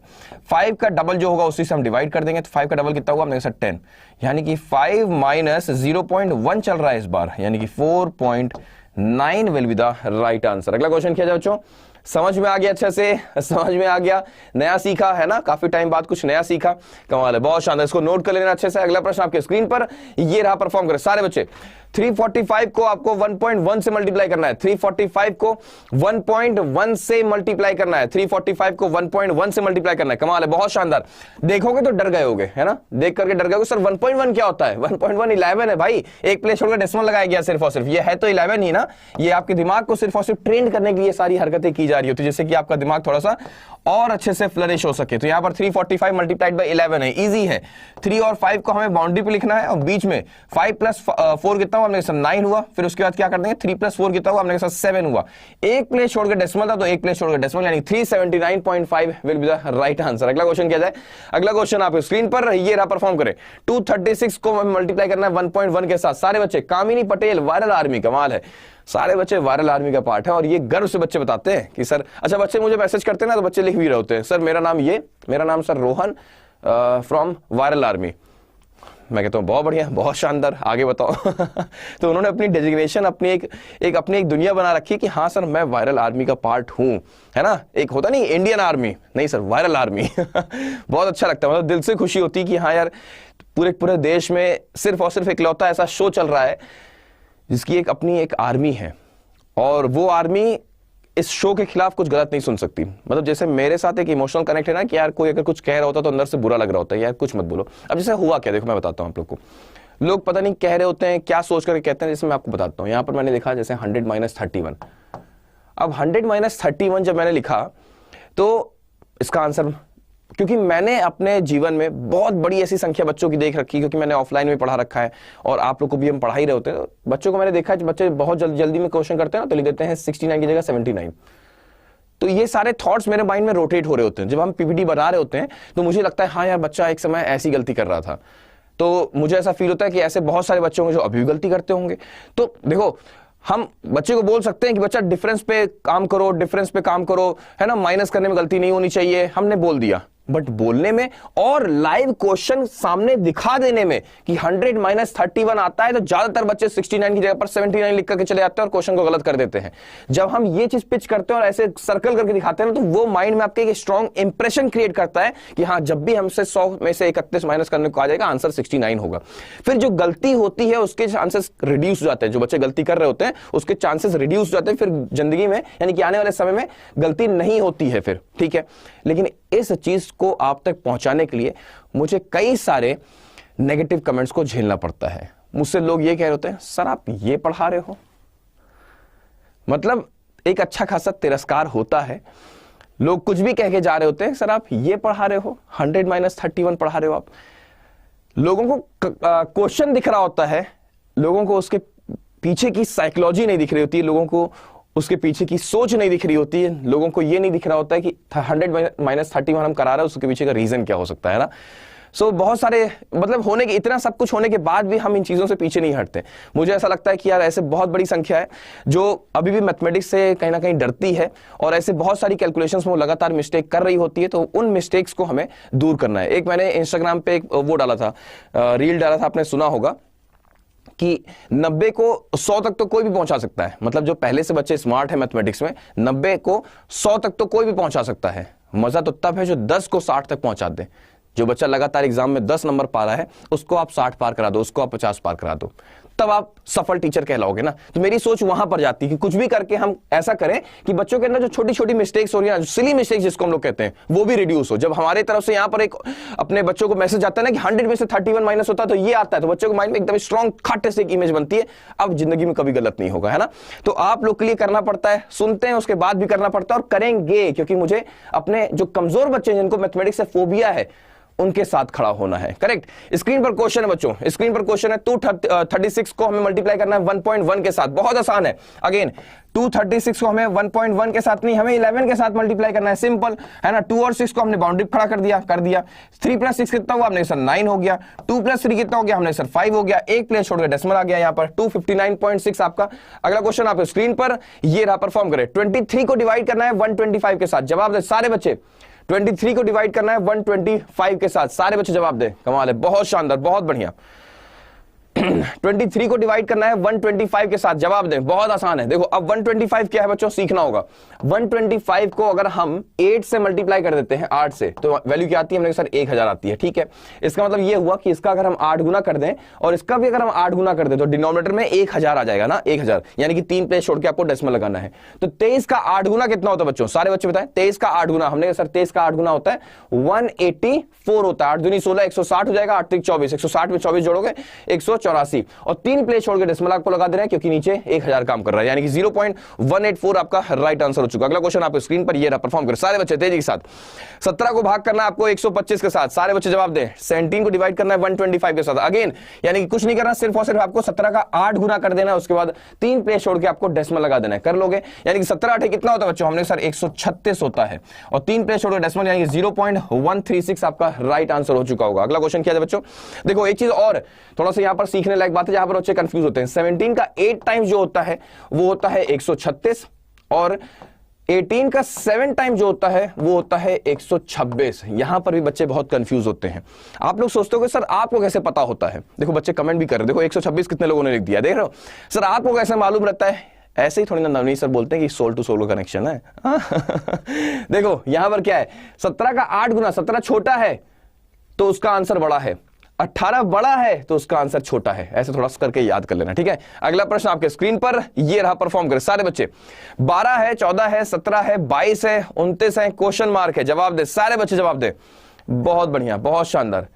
5 का डबल जो होगा उसी से हम डिवाइड कर देंगे, तो 5 का डबल कितना होगा? हमने सर 10, यानी कि 5 - 0.1 चल रहा है इस बार, यानी कि 4.9 will be the right answer. अगला क्वेश्चन किया जाए बच्चों, समझ में आ गया? अच्छे से समझ में आ गया, नया सीखा है ना, काफी टाइम बाद कुछ नया सीखा, कमाल है, बहुत शानदार। इसको नोट कर लेना अच्छे से। अगला प्रश्न आपके स्क्रीन पर ये रहा, परफॉर्म करें सारे बच्चे। 345 को आपको 1.1 से मल्टीप्लाई करना है, 345 को 1.1 से मल्टीप्लाई करना है, 345 को 1.1 से मल्टीप्लाई करना है, कमाल है, बहुत शानदार। देखोगे तो डर गए होगे, है ना, देख करके डर गए होगे, सर 1.1 क्या होता है? 1.1 11 है भाई, एक प्लेस छोड़कर डेसिमल लगाया गया सिर्फ और सिर्फ, ये है तो 11 ही ना। ये आपके दिमाग को सिर्फ और सिर्फ ट्रेन करने के लिए सारी हरकतें की जा रही होती है, जिससे कि आपका दिमाग थोड़ा सा और अच्छे से फ्लरिश हो सके। तो यहां पर 345 मल्टीप्लाइड बाय 11 है, इजी है। 3 और 5 को हमें बाउंड्री पे लिखना है, और बीच में 5 + 4 कितना हुआ, हमने कहा सर 9 हुआ। फिर उसके बाद क्या कर देंगे, 3 + 4 कितना हुआ, हमने कहा सर 7 हुआ। एक प्लेस छोड़ के डेसिमल था तो एक प्लेस छोड़ के डेसिमल, यानी 379.5 will be the right answer. अगला क्वेश्चन क्या जाए, अगला क्वेश्चन आप स्क्रीन पर ये रहा, परफॉर्म करें। 236 को मल्टीप्लाई करना है 1.1 के साथ। सारे बच्चे, कामिनी पटेल वायरल आर्मी, कमाल है, सारे बच्चे वायरल आर्मी का पार्ट है और ये गर्व से बच्चे बताते हैं कि सर, अच्छा बच्चे मुझे मैसेज करते हैं ना तो बच्चे लिख भी रहे होते हैं, सर मेरा नाम ये, मेरा नाम sir Rohan from viral army. मैं कहता हूँ बहुत बढ़िया, बहुत शानदार, आगे बताओ। तो उन्होंने अपनी डेजिग्नेशन, अपनी एक दुनिया बना रखी कि हाँ सर मैं वायरल आर्मी का पार्ट हूँ, है ना। एक होता नहीं इंडियन आर्मी, नहीं सर वायरल आर्मी। बहुत अच्छा लगता है, मतलब दिल से खुशी होती है कि हाँ यार पूरे देश में सिर्फ और सिर्फ इकलौता ऐसा शो चल रहा है जिसकी अपनी एक आर्मी है और वो आर्मी इस शो के खिलाफ कुछ गलत नहीं सुन सकती। मतलब जैसे मेरे साथ एक इमोशनल कनेक्ट है ना कि यार कोई अगर कुछ कह रहा होता तो अंदर से बुरा लग रहा होता है, यार कुछ मत बोलो। अब जैसे हुआ क्या, देखो मैं बताता हूँ आप लोग को, लोग पता नहीं कह रहे होते हैं क्या सोच करके कहते हैं, जैसे मैं आपको बताता हूँ। यहाँ पर मैंने लिखा जैसे 100 - 31। अब 100 - 31 जब मैंने लिखा तो इसका आंसर, क्योंकि मैंने अपने जीवन में बहुत बड़ी ऐसी संख्या बच्चों की देख रखी, क्योंकि मैंने ऑफलाइन में पढ़ा रखा है और आप लोग को भी हम पढ़ा ही रहे होते हैं, तो बच्चों को मैंने देखा है बच्चे बहुत जल्दी में क्वेश्चन करते हैं ना तो लिख देते हैं 69 की जगह 79। तो ये सारे थॉट्स मेरे माइंड में रोटेट हो रहे होते हैं। जब हम पीपीटी बना रहे होते हैं तो मुझे लगता है हाँ यार बच्चा एक समय ऐसी गलती कर रहा था, तो मुझे ऐसा फील होता है कि ऐसे बहुत सारे बच्चे होंगे जो अभी भी गलती करते होंगे। तो देखो हम बच्चे को बोल सकते हैं कि बच्चा डिफरेंस पे काम करो, डिफरेंस पे काम करो, है ना, माइनस करने में गलती नहीं होनी चाहिए, हमने बोल दिया। बट बोलने में और लाइव क्वेश्चन सामने दिखा देने में कि 100 - 31 आता है तो ज्यादातर बच्चे 69 की जगह पर 79 लिख करके चले जाते हैं और क्वेश्चन को गलत कर देते हैं। जब हम ये चीज पिच करते हैं और ऐसे सर्कल करके दिखाते हैं ना तो वो माइंड में आपके एक स्ट्रॉन्ग इंप्रेशन क्रिएट करता है कि हाँ जब भी हमसे 100 में से 31 माइनस करने को आ जाएगा आंसर 69 होगा। फिर जो गलती होती है उसके चांसेस रिड्यूस हो जाते हैं, जो बच्चे गलती कर रहे होते हैं उसके चांसेस रिड्यूस हो जाते हैं, फिर जिंदगी में यानी कि आने वाले समय में गलती नहीं होती है फिर, ठीक है। लेकिन इस चीज को आप तक पहुंचाने के लिए मुझे कई सारे नेगेटिव कमेंट्स को झेलना पड़ता है। मुझसे लोग ये कह रहे होते हैं सर आप ये पढ़ा रहे हो, मतलब एक अच्छा खासा तिरस्कार होता है। लोग कुछ भी कह के जा रहे होते हैं, सर आप ये पढ़ा रहे हो, 100 - 31 पढ़ा रहे हो आप। लोगों को क्वेश्चन दिख रहा होता है, लोगों को उसके पीछे की साइकोलॉजी नहीं दिख रही होती है, लोगों को उसके पीछे की सोच नहीं दिख रही होती है, लोगों को यह नहीं दिख रहा होता है कि 100 - 31 हम करा रहे हैं उसके पीछे का रीजन क्या हो सकता है ना। सो बहुत सारे मतलब होने के, इतना सब कुछ होने के बाद भी हम इन चीजों से पीछे नहीं हटते। मुझे ऐसा लगता है कि यार ऐसे बहुत बड़ी संख्या है जो अभी भी मैथमेटिक्स से कहीं ना कहीं डरती है और ऐसे बहुत सारी कैलकुलेशंस में वो लगातार मिस्टेक कर रही होती है, तो उन मिस्टेक्स को हमें दूर करना है। एक मैंने इंस्टाग्राम पे एक वो डाला था, रील डाला था, आपने सुना होगा कि 90 को 100 तक तो कोई भी पहुंचा सकता है। मतलब जो पहले से बच्चे स्मार्ट है मैथमेटिक्स में, 90 को 100 तक तो कोई भी पहुंचा सकता है। मजा तो तब है जो 10 को 60 तक पहुंचा दे। जो बच्चा लगातार एग्जाम में 10 नंबर पा रहा है उसको आप 60 पार करा दो, उसको आप 50 पार करा दो, तब आप सफल टीचर कहलाओगे ना। तो मेरी सोच वहां पर जाती है कि कुछ भी करके हम ऐसा करें कि बच्चों के अंदर जो छोटी छोटी मिस्टेक्स हो रही है, सिली मिस्टेक्स जिसको हम लोग कहते हैं, वो भी रिड्यूस हो। जब हमारे तरफ से यहाँ पर एक अपने बच्चों को मैसेज आता है ना कि 100 में से 31 माइनस होता है तो ये आता है, तो बच्चों के माइंड में एकदम स्ट्रॉन्ग खट से एक इमेज बनती है, अब जिंदगी में कभी गलत नहीं होगा, है ना। तो आप लोग के लिए करना पड़ता है, सुनते हैं उसके बाद भी करना पड़ता है और करेंगे, क्योंकि मुझे अपने जो कमजोर बच्चे जिनको मैथमेटिक्स से फोबिया है उनके साथ खड़ा होना है। करेक्ट। स्क्रीन पर क्वेश्चन है बच्चों, स्क्रीन पर क्वेश्चन है 236 को हमें मल्टीप्लाई करना है 1.1 के साथ। बहुत आसान है। अगेन 236 को हमें 1.1 के साथ नहीं, हमें 11 के साथ मल्टीप्लाई करना है, सिंपल है ना। 2 और 6 को हमने बाउंड्री खड़ा कर दिया। 3 + 6 कितना हुआ, हमने सर 9 हो गया। 2 + 3 कितना हो गया, हमने सर 5 हो गया। एक प्लेस छोड़ के डेसिमल आ गया यहाँ पर 259.6 आपका। अगला क्वेश्चन आप स्क्रीन पर ये रहा, परफॉर्म करें। 23 को डिवाइड करना है 125 के साथ। जवाब दे सारे बच्चे। 23 को डिवाइड करना है 125 के साथ, सारे बच्चे जवाब दे। कमाल है, बहुत शानदार, बहुत बढ़िया। 23 को डिवाइड करना है 125 के साथ, जवाब दें। बहुत आसान है। देखो अब 125 क्या है बच्चों, सीखना होगा। 125 को अगर हम 8 से मल्टीप्लाई कर देते हैं, 8 से, तो वैल्यू क्या आती है, हमने सर 1000 आती है। ठीक है, इसका मतलब ये हुआ कि इसका अगर हम 8 गुना कर दें और इसका भी अगर हम 8 गुना कर दें तो डिनोमिनेटर में 1000 आ जाएगा ना, 1000, यानी कि 3 प्लेस छोड़ के आपको डेसिमल लगाना है। तो 23 का 8 गुना कितना होता है बच्चों, सारे बच्चे बताएं। 23 का 8 गुना, हमने सर 23 का 8 गुना होता है 184 होता है। 8 दूनी 16, 160 हो जाएगा। 8 3 24, 160 में 24 जोड़ोगे 984 और 3 प्लेस छोड़ के डेसिमल आपको लगा दे रहे हैं क्योंकि नीचे 1000 काम कर रहा है, यानी कि 0.184 आपका राइट आंसर हो चुका। अगला क्वेश्चन आपको स्क्रीन पर ये रहा, परफॉर्म करें सारे बच्चे तेजी के साथ। 17 को भाग करना है आपको 125 के साथ, सारे बच्चे जवाब दें। 17 को डिवाइड करना है 125 के साथ, अगेन यानी कि कुछ नहीं करना, सिर्फ और सिर्फ आपको 17 का 8 गुना कर देना है, उसके बाद 3 प्लेस छोड़ के आपको डेसिमल लगा देना है, कर लोगे। यानी कि 17 8 कितना होता है बच्चों, हमने सर 136 होता है और 3 प्लेस छोड़ के डेसिमल यानी कि 0.136 आपका राइट आंसर हो चुका होगा। अगला क्वेश्चन क्या है बच्चों, देखो एक चीज और थोड़ा सा यहां पर सीखने लायक बात है, जहां पर बच्चे कंफ्यूज होते हैं। 17 का 8 टाइम्स जो होता है वो होता है 136 और 18 का 7 टाइम जो होता है वो होता है 126। यहां पर भी बच्चे बहुत कंफ्यूज होते हैं। आप लोग सोचते हो कि सर आपको कैसे पता होता है, देखो बच्चे कमेंट भी कर रहे हैं, देखो 126 कितने लोगों ने लिख दिया, देख रहे हो सर आपको कैसे मालूम रहता है। ऐसे ही थोड़ी ना नवनीत सर बोलते हैं कि सोल टू सोल का कनेक्शन है। देखो यहां पर क्या है, 17 का 8 गुना, 17 छोटा है तो उसका आंसर बड़ा है, 18 बड़ा है तो उसका आंसर छोटा है, ऐसे थोड़ा सा करके याद कर लेना, ठीक है। अगला प्रश्न आपके स्क्रीन पर ये रहा, परफॉर्म करें सारे बच्चे। 12 है, 14 है, 17 है, 22 है, 29 है, क्वेश्चन मार्क है, जवाब दे सारे बच्चे, जवाब दे। बहुत बढ़िया, बहुत शानदार।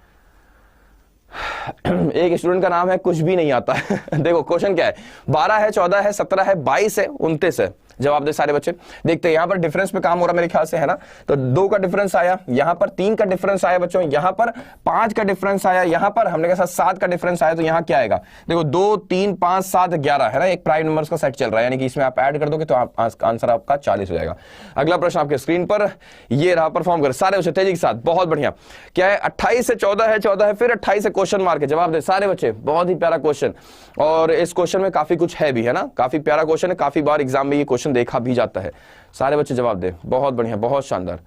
एक स्टूडेंट का नाम है कुछ भी नहीं आता है। देखो क्वेश्चन क्या है, 12 है, 14 है, 17 है, 22 है, 29 है, जवाब दे सारे बच्चे। देखते हैं यहां पर डिफरेंस पे काम हो रहा है मेरे ख्याल से, है ना। तो 2 का डिफरेंस आया, यहां पर 3 का डिफरेंस आया बच्चों, यहां पर 5 का डिफरेंस आया, यहां पर हमने कहा 7 का डिफरेंस आया, तो यहां क्या आएगा, देखो 2 3 5 7 11 है ना, एक प्राइम नंबर्स का सेट चल रहा है, यानी कि इसमें आप ऐड कर दोगे तो आंसर आपका 40 हो जाएगा। अगला प्रश्न आपके स्क्रीन पर ये रहा, परफॉर्म कर सारे बच्चे तेजी के साथ। बहुत बढ़िया, क्या है 28 से 14 है, 14 है, फिर 28 से क्वेश्चन मार्क है, जवाब दे सारे बच्चे। बहुत ही प्यारा क्वेश्चन, और इस क्वेश्चन में काफी कुछ है भी, है ना, काफी प्यारा क्वेश्चन है, काफी बार एग्जाम में ये क्वेश्चन देखा भी जाता है। सारे बच्चे जवाब दे, बहुत बढ़िया, बहुत शानदार।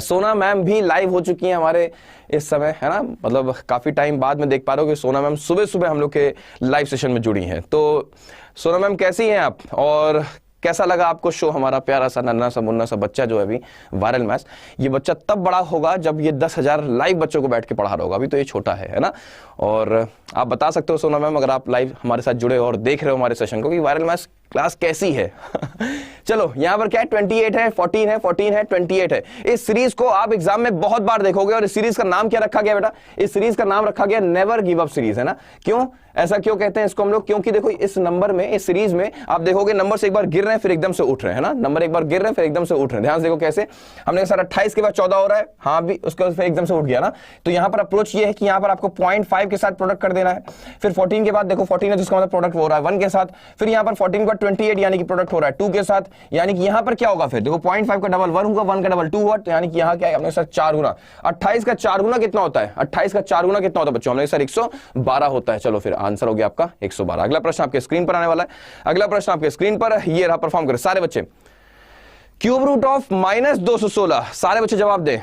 सोना मैम भी लाइव हो चुकी हैं हमारे इस समय, है ना, मतलब काफी टाइम बाद में देख पा रहे हो कि सोना मैम सुबह सुबह हम लोग के लाइव सेशन में जुड़ी हैं। तो सोना मैम कैसी हैं आप, और कैसा लगा आपको शो हमारा? प्यारा सा नन्ना सा मुन्ना सा बच्चा जो है अभी वायरल मैथ्स, ये बच्चा तब बड़ा होगा जब ये 10,000 लाइव बच्चों को बैठ के पढ़ा रहा होगा, अभी तो ये छोटा है ना। और आप बता सकते हो सोना मैम, अगर आप लाइव हमारे साथ जुड़े हो और देख रहे हो हमारे सेशन को, कि वायरल मैथ्स क्लास कैसी है। चलो यहां पर क्या है, 28 है, 14 है, 14 है, 28 है। इस सीरीज को आप एग्जाम में बहुत बार देखोगे, और इस सीरीज का नाम क्या रखा गया बेटा, इस सीरीज का नाम रखा गया नेवर गिव अप सीरीज, है ना। क्यों, ऐसा क्यों कहते हैं इसको हम लोग, क्योंकि देखो इस नंबर में, इस सीरीज में आप देखोगे नंबर से एक बार गिर रहे हैं फिर एकदम से उठ रहे हैं, है ना, नंबर एक बार गिर रहे हैं फिर एकदम से उठ रहे हैं। ध्यान से देखो कैसे, हमने सर 28 के बाद 14 हो रहा है, हाँ भी उसके बाद एकदम से उठ गया ना। तो यहां पर अप्रोच ये है कि यहां पर आपको 0.5 के साथ प्रोडक्ट कर देना है, फिर 14 के बाद देखो 14 है जिसका मतलब प्रोडक्ट हो रहा है 1 के साथ, फिर यहां पर 14 के बाद 28 यानी कि प्रोडक्ट हो रहा है 2 के साथ, यानी कि यहां पर क्या होगा, फिर देखो 0.5 का डबल 1 होगा, 1 का डबल 2 हुआ, तो यानी कि यहां क्या है, हमने सर 4 गुना। 28 का 4 गुना कितना होता है, 28 का 4 गुना कितना होता है बच्चों, हमने सर 112 होता है। चलो फिर आंसर हो गया आपका 112। अगला प्रश्न आपके स्क्रीन पर आने वाला है, अगला प्रश्न आपके स्क्रीन पर ये रहा, परफॉर्म करें सारे बच्चे। क्यूब रूट ऑफ -216, सारे बच्चे जवाब दें,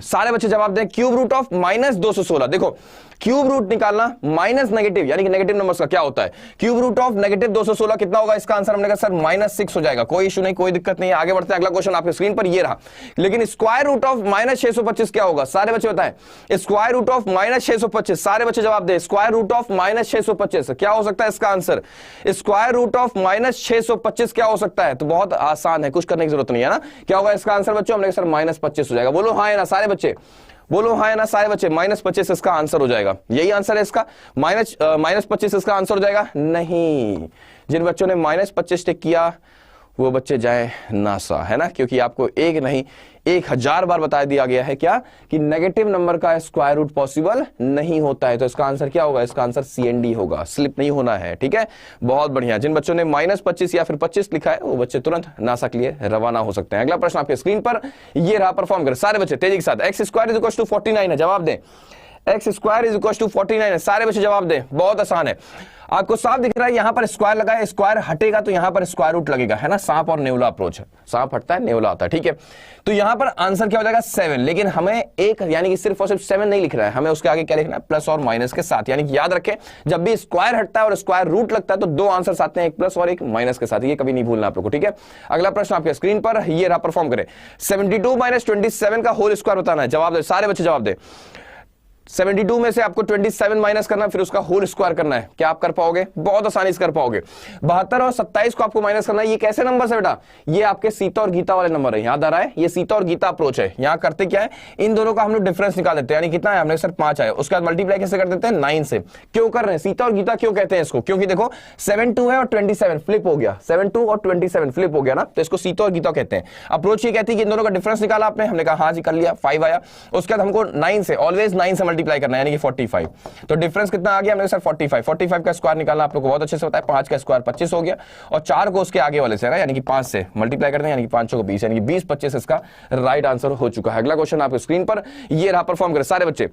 सारे बच्चे जवाब दें। क्यूब रूट ऑफ -216, देखो क्यूब रूट निकालना माइनस नेगेटिव, यानी कि नेगेटिव नंबर्स का क्या होता है, क्यूब रूट ऑफ -216 कितना होगा, इसका आंसर हमने कहा सर -6 हो जाएगा। कोई इशू नहीं, कोई दिक्कत नहीं है, आगे बढ़ते हैं। अगला क्वेश्चन आपके स्क्रीन पर ये रहा, लेकिन स्क्वायर रूट ऑफ -625 क्या होगा, सारे बच्चे बताएं। स्क्वायर रूट ऑफ -625, सारे बच्चे जवाब दें। स्क्वायर रूट ऑफ -625 क्या हो सकता है इसका आंसर, स्क्वायर रूट ऑफ -625 क्या हो सकता है, तो बहुत आसान है, कुछ करने की जरूरत नहीं है ना। क्या होगा इसका आंसर बच्चों, हमने सर -25 हो जाएगा। बोलो हाँ है ना सारे बच्चे, बोलो हाँ है ना सारे बच्चे, -25 इसका आंसर हो जाएगा। यही आंसर है इसका, -25 इसका आंसर हो जाएगा। नहीं, जिन बच्चों ने -25 टिक किया वो बच्चे जाए नासा, है ना, क्योंकि आपको एक नहीं 1000 बार बता दिया गया है क्या, कि नेगेटिव नंबर का स्क्वायर रूट पॉसिबल नहीं होता है। तो इसका आंसर क्या होगा, इसका आंसर CND होगा, स्लिप नहीं होना है, ठीक है। बहुत बढ़िया, जिन बच्चों ने -25 या फिर 25 लिखा है वो बच्चे तुरंत नासा के लिए रवाना हो सकते हैं। अगला प्रश्न आपके स्क्रीन पर ये रहा, परफॉर्म करें सारे बच्चे तेजी के साथ। x² = 49 है, जवाब दें। x² = 49 है, सारे बच्चे जवाब दें। बहुत आसान है, आपको साफ दिख रहा है, यहां पर स्क्वायर लगा है, स्क्वायर हटेगा तो यहां पर स्क्वायर रूट लगेगा, है ना। सांप और नेवला अप्रोच है, सांप हटता है नेवला आता है, ठीक है। तो यहां पर आंसर क्या हो जाएगा 7, लेकिन हमें एक यानी कि सिर्फ और सिर्फ 7 नहीं लिख रहा है, हमें उसके आगे क्या लिखना है, प्लस और माइनस के साथ। यानी कि याद रखें, जब भी स्क्वायर हटता है और स्क्वायर रूट लगता है तो 2 आंसर आते हैं, एक प्लस और एक माइनस के साथ, ये कभी नहीं भूलना आप लोग को, ठीक है। अगला प्रश्न आपके स्क्रीन पर ये रहा, परफॉर्म करें। 72 - 27 का होल स्क्वायर बताना है, जवाब दे सारे बच्चे, जवाब दे। 72 में से आपको 27 माइनस करना, फिर उसका होल स्क्वायर करना है। क्या आप कर पाओगे? बहुत आसानी से कर पाओगे। 72 और 27 को आपको माइनस करना है। ये कैसे नंबर है बेटा? ये आपके सीता और गीता वाले नंबर है। याद आ रहा है? ये सीता और गीता अप्रोच है। यहां करते क्या है, इन दोनों का हम लोग डिफरेंस निकाल देते हैं, यानी कितना है हमने सर 5 आया, उसके बाद मल्टीप्लाई कैसे कर देते हैं 9 से। क्यों कर रहे हैं? सीता और गीता क्यों कहते हैं इसको? क्योंकि देखो 72 है और 27 फ्लिप हो गया, 72 और 27 फ्लिप हो गया ना, तो इसको सीता और गीता कहते हैं। अप्रोच ये कहती है कि इन दोनों का डिफरेंस निकाला आपने, हमने कहा हाँ जी कर लिया, 5 आया। उसके बाद हमको 9 से, ऑलवेज 9 से मल्टीप्लाई करना है, यानी कि 45। तो डिफरेंस कितना आ गया हमने सर 45 का स्क्वायर निकालना आप लोग को बहुत अच्छे से पता है। 5 का स्क्वायर 25 हो गया और 4 को उसके आगे वाले से ना, यानी कि 5 से मल्टीप्लाई करते हैं, यानी कि 5 को 20, यानी कि 20 25 इसका राइट आंसर हो चुका है। अगला क्वेश्चन आपके स्क्रीन पर ये रहा, परफॉर्म करें सारे बच्चे।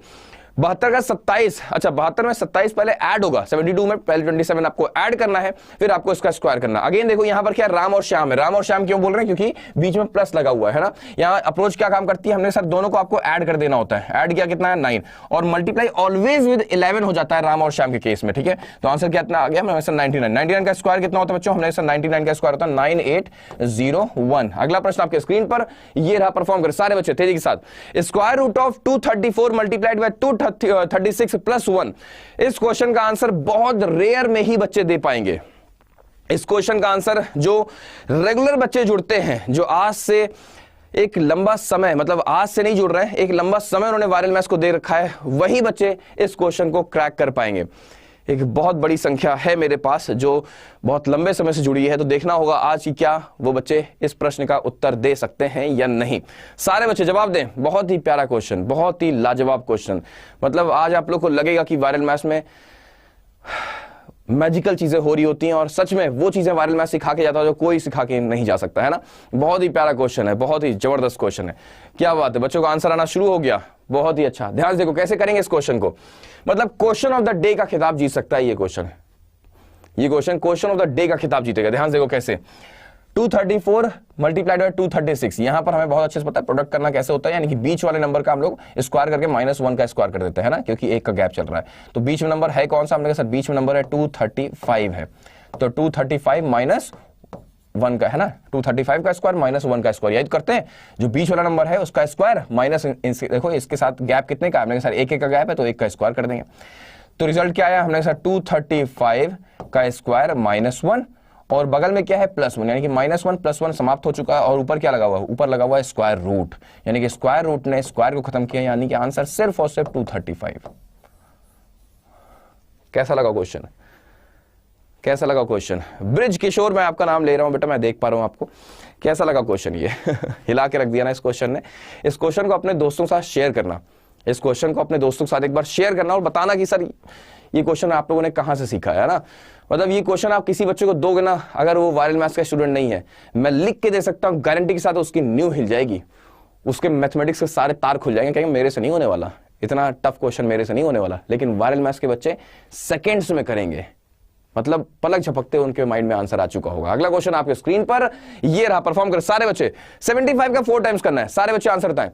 72 का 27, अच्छा 72 में 27 पहले ऐड होगा, 72 में पहले 27 आपको ऐड करना है, फिर आपको इसका स्क्वायर करना। अगेन देखो यहां पर क्या राम और श्याम है। राम और श्याम क्यों बोल रहे हैं? क्योंकि बीच में प्लस लगा हुआ है ना। यहां अप्रोच क्या काम करती है, हमने सर दोनों को आपको ऐड कर देना होता है। ऐड किया कितना है 9, और मल्टीप्लाई ऑलवेज विद 11 हो जाता है राम और श्याम के केस में, ठीक है। तो आंसर कितना आ गया हमारे सर 99। 99 का स्क्वायर कितना होता है बच्चों? हमने सर 99 का स्क्वायर होता है 9801। अगला प्रश्न आपके स्क्रीन पर ये रहा, परफॉर्म कर सारे बच्चे तेजी के साथ। Square root of 234 multiplied by 236 plus 1। इस क्वेश्चन का आंसर बहुत रेयर में ही बच्चे दे पाएंगे। इस क्वेश्चन का आंसर जो रेगुलर बच्चे जुड़ते हैं, जो आज से एक लंबा समय, मतलब आज से नहीं जुड़ रहे हैं, एक लंबा समय उन्होंने वायरल मैथ्स को दे रखा है, वही बच्चे इस क्वेश्चन को क्रैक कर पाएंगे। एक बहुत बड़ी संख्या है मेरे पास जो बहुत लंबे समय से जुड़ी है, तो देखना होगा आज की क्या वो बच्चे इस प्रश्न का उत्तर दे सकते हैं या नहीं। सारे बच्चे जवाब दें। बहुत ही प्यारा क्वेश्चन, बहुत ही लाजवाब क्वेश्चन। मतलब आज आप लोग को लगेगा कि वायरल मैथ्स में मैजिकल चीजें हो रही होती हैं, और सच में वो चीजें वायरल मैथ्स सिखा के जाता है जो कोई सिखा के नहीं जा सकता है ना। बहुत ही प्यारा क्वेश्चन है, बहुत ही जबरदस्त क्वेश्चन है। क्या बात है, बच्चों का आंसर आना शुरू हो गया, बहुत ही अच्छा। ध्यान से देखो कैसे करेंगे इस क्वेश्चन को। मतलब क्वेश्चन ऑफ द डे का खिताब जीत सकता है ये क्वेश्चन। ये क्वेश्चन ऑफ द डे का खिताब जीतेगा। ध्यान से देखो कैसे। 234 मल्टीप्लाइड बाय 236, यहां पर हमें बहुत अच्छे से पता है प्रोडक्ट करना कैसे होता है, यानी कि बीच वाले नंबर का हम लोग स्क्वायर करके -1 का स्क्वायर कर देते हैं ना, क्योंकि एक का गैप चल रहा है। तो बीच में नंबर है कौन सा? हमने कहा सर बीच में नंबर है 235 है, तो 235 माइनस 1 का है ना, 235 का स्क्वायर -1 का स्क्वायर, याद करते हैं। जो बीच वाला नंबर है उसका स्क्वायर माइनस, देखो इसके साथ गैप कितने का? हमने कहा सर एक का गैप है, तो एक का स्क्वायर कर देंगे। तो रिजल्ट क्या आया? हमने कहा सर 235 का स्क्वायर -1, और बगल में क्या है +1, यानी कि -1 + 1 समाप्त हो चुका है, और ऊपर क्या लगा हुआ है? ऊपर लगा हुआ है स्क्वायर रूट, यानी कि स्क्वायर रूट ने स्क्वायर को खत्म किया, यानी कि आंसर सिर्फ और सिर्फ 235। कैसा लगा क्वेश्चन? कैसा लगा क्वेश्चन? ब्रिज किशोर मैं आपका नाम ले रहा हूं बेटा, मैं देख पा रहा हूं आपको। कैसा लगा क्वेश्चन? ये हिला के रख दिया ना इस क्वेश्चन ने। इस क्वेश्चन को अपने दोस्तों के साथ शेयर करना, इस क्वेश्चन को अपने दोस्तों के साथ एक बार शेयर करना, और बताना कि सर ये क्वेश्चन आप लोगों ने कहां से सीखा है ना। मतलब ये क्वेश्चन आप किसी बच्चे को दोगे ना, अगर वो वायरल मैथ्स का स्टूडेंट नहीं है, मैं लिख के दे सकता हूं गारंटी के साथ, उसकी न्यू हिल जाएगी, उसके मैथमेटिक्स के सारे तार खुल जाएंगे, कहेंगे मेरे से नहीं होने वाला, इतना टफ क्वेश्चन मेरे से नहीं होने वाला। लेकिन वायरल मैथ्स के बच्चे सेकेंड्स में करेंगे, मतलब पलक झपकते उनके माइंड में आंसर आ चुका होगा। अगला क्वेश्चन आपके स्क्रीन पर ये रहा, परफॉर्म कर सारे बच्चे। 75 का 4 टाइम्स करना है, सारे बच्चे आंसर बताएं,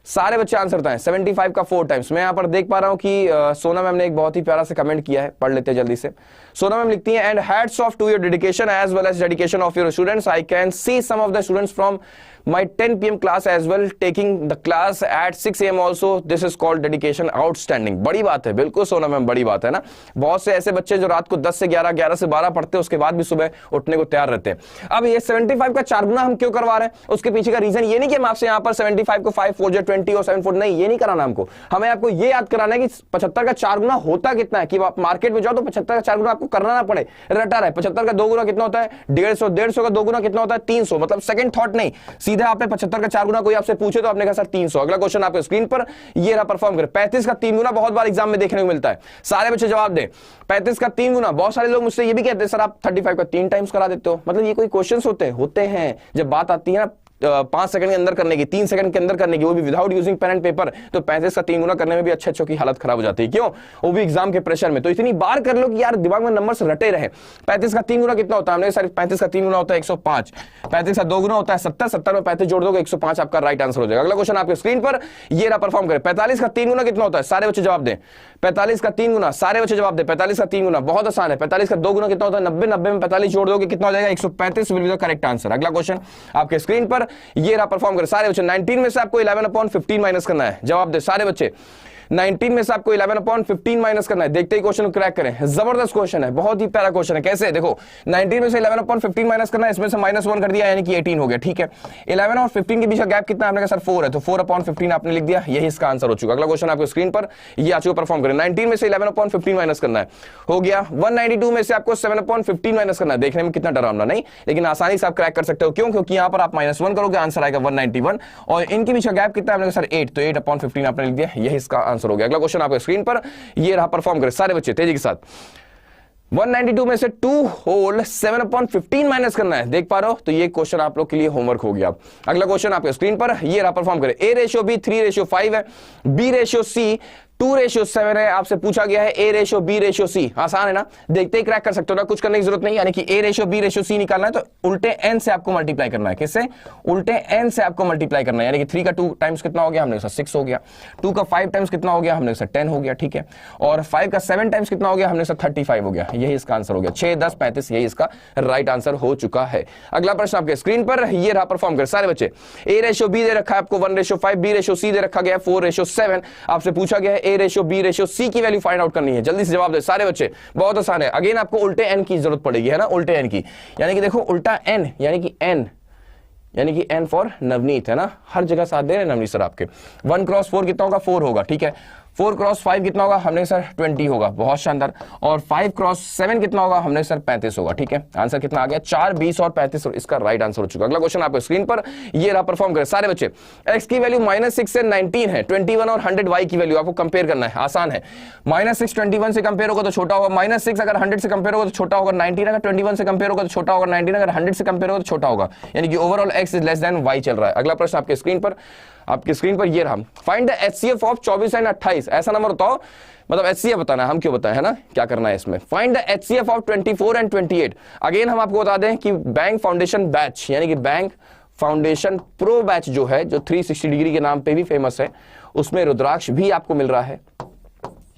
सारे बच्चे आंसर बताएं। 75 का 4 टाइम्स। मैं यहां पर देख पा रहा हूं कि सोना मैम ने एक बहुत ही प्यारा से कमेंट किया है, पढ़ लेते हैं जल्दी से। सोना मैम लिखती हैं, and hats off to your dedication as well as dedication of your students. I can see some of the students from my 10 PM class as well taking the class at 6 AM also. This is called dedication. Outstanding. बड़ी बात है, बिल्कुल सोना ma'am, बड़ी बात है ना। बहुत से ऐसे बच्चे जो रात को 10 से 11, 11 से 12 पढ़ते हैं, उसके बाद भी सुबह उठने को तैयार रहते हैं। अब ये 75 का 4 गुना हम क्यों करवा रहे हैं? उसके पीछे का रीजन ये नहीं कि हम आपसे यहाँ पर 75 को 5 4 20 और 7 4, नहीं, ये नहीं कराना हमको। हमें आपको ये याद कराना है कि 75 का 4 गुना होता कितना है, कि आप मार्केट में जाओ तो 75 का 4 गुना आपको करना ना पड़े, रटा रहे। 75 का 2 गुना कितना होता है? 150, 150 का 2 गुना कितना होता है? 300। मतलब सेकंड थॉट नहीं, सीधे आपने 75 का 4 गुना कोई आपसे पूछे तो आपने कहा सर 300। अगला क्वेश्चन आपके स्क्रीन पर ये रहा, परफॉर्म करें। 35 का 3 गुना बहुत बार एग्जाम में देखने को मिलता है, सारे बच्चे जवाब दें। 35 का 3 गुना, बहुत सारे लोग मुझसे ये भी कहते हैं सर आप 35 का 3 टाइम्स करा देते हो। मतलब ये कोई क्वेश्चंस होते हैं जब बात आती है ना 5 सेकंड के अंदर करने की, 3 सेकंड के अंदर करने की, वो भी without using pen and paper, तो 35 का 3 गुना करने में भी अच्छे अच्छों की हालत खराब हो जाती है। क्यों? वो भी एग्जाम के प्रेशर में। तो इतनी बार कर लो कि यार दिमाग में नंबर्स रटे रहे। 35 का 3 गुना कितना होता है? हमने सर 35 का 3 गुना होता है 105, 35 का 2 गुना होता है 70, 70 में 35 जोड़ दोगे 105 आपका राइट आंसर हो जाएगा। अगला क्वेश्चन आपके स्क्रीन पर ये रहा, परफॉर्म करें। 45 का 3 गुना कितना होता है? सारे बच्चे जवाब दें। 45 का 3 गुना, सारे बच्चे जवाब दे 45 का 3 गुना, बहुत आसान है। 45 का 2 गुना कितना होता है 90, 90 में 45 जोड़ दोगे कितना हो जाएगा 135 will be the correct answer. अगला क्वेश्चन आपके स्क्रीन पर ये रहा, परफॉर्म करे सारे बच्चे। 19 में से आपको 11/15 माइनस करना है, जवाब दे सारे बच्चे। 19 में से आपको 11/15 माइनस करना है, देखते ही क्वेश्चन क्रैक करें। जबरदस्त क्वेश्चन है, बहुत ही प्यारा क्वेश्चन है। कैसे देखो 19 में से 11/15 माइनस करना है, इसमें से -1 कर दिया यानी कि 18 हो गया, ठीक है। 11 और 15 के बीच का गैप कितना है, आपने कहा सर 4 है, तो 4/15 आपने लिख दिया, यही इसका आंसर हो चुका। अगला क्वेश्चन आपको स्क्रीन पर ये आ चुका, परफॉर्म करें। 19 में से 11/15 माइनस करना है, हो गया। 192 में से आपको 7/15 माइनस करना है, देखने में कितना डरावना नहीं, लेकिन आसानी से आप क्रैक कर सकते हो। क्यों? क्योंकि यहां पर आप -1 करोगे, आंसर आएगा 191, और इनके बीच का गैप कितना है, आपने कहा सर 8, तो 8/15 आपने लिख दिया, यही इसका आंसर हो गया। अगला क्वेश्चन आपको स्क्रीन पर ये रहा, परफॉर्म करें सारे बच्चे तेजी के साथ। 192 में से 2 होल 7/15 माइनस करना है, देख पा रहे हो, तो ये क्वेश्चन आप लोग के लिए होमवर्क हो गया। अगला क्वेश्चन आपके स्क्रीन पर ये रहा, परफॉर्म करें। A/B 3/5 है, B/C 2/7 है, आपसे पूछा गया है A/B/C, आसान है ना, देखते ही क्रैक कर सकते हो ना, कुछ करने की जरूरत नहीं। यानी कि A/B/C निकालना है तो उल्टे n से आपको मल्टीप्लाई करना है, किससे? उल्टे n से आपको मल्टीप्लाई करना है। यानी कि 3 का 2 टाइम्स कितना हो गया, हमने कहा 6 हो गया। 2 का 5 टाइम्स कितना हो गया, हमने कहा 10 हो गया, ठीक है। और 5 का 7 टाइम्स कितना हो गया, हमने कहा 35 हो गया, यही इसका आंसर हो गया। 6, 10, 35, यही इसका राइट आंसर हो चुका है। अगला प्रश्न आपके स्क्रीन पर ये रहा, परफॉर्म कर सारे बच्चे। A/B दे रखा है आपको 1/5, B/C दे रखा गया 4/7, आपसे पूछा गया है A/B/C की वैल्यू फाइंड आउट करनी है, जल्दी से जवाब दे सारे बच्चे, बहुत आसान है। अगेन आपको उल्टे n की जरूरत पड़ेगी, है ना, उल्टे n की, यानी कि देखो उल्टा n यानी कि n फॉर नवनीत, है ना, हर जगह साथ दे रहे नवनीत सर आपके। 1 क्रॉस 4 कितना होगा, 4 होगा, ठीक है। 4 क्रॉस 5 कितना होगा, हमने सर 20 होगा, बहुत शानदार। और 5 क्रॉस 7 कितना होगा, हमने सर 35 होगा, ठीक है। आंसर कितना आ गया, 4, 20 और 35, और इसका राइट आंसर हो चुका। अगला क्वेश्चन आपको स्क्रीन पर ये रहा, परफॉर्म करें सारे बच्चे। x की वैल्यू -6 से 19 है, 21 और 100 y की वैल्यू आपको कंपेयर करना है, आसान है। -6 21 से कंपेयर होगा तो छोटा होगा, -6 अगर 100 से कंपेयर होगा तो छोटा होगा, 19 अगर 21 से कंपेयर होगा तो छोटा होगा, 19 अगर 100 से कंपेयर होगा तो छोटा होगा, यानी कि overall x is less than y चल रहा है। अगला प्रश्न आपके स्क्रीन पर ये रहा, find the HCF of 24 and 28, ऐसा नंबर बताओ, मतलब HCF बताना है, हम क्यों बताएं, है ना, क्या करना है इसमें। Find the HCF of 24 and 28। Again हम आपको बता दें कि बैंक फाउंडेशन बैच यानी कि बैंक फाउंडेशन प्रो बैच जो है, जो 360 डिग्री के नाम पे भी फेमस है, उसमें रुद्राक्ष भी आपको मिल रहा है।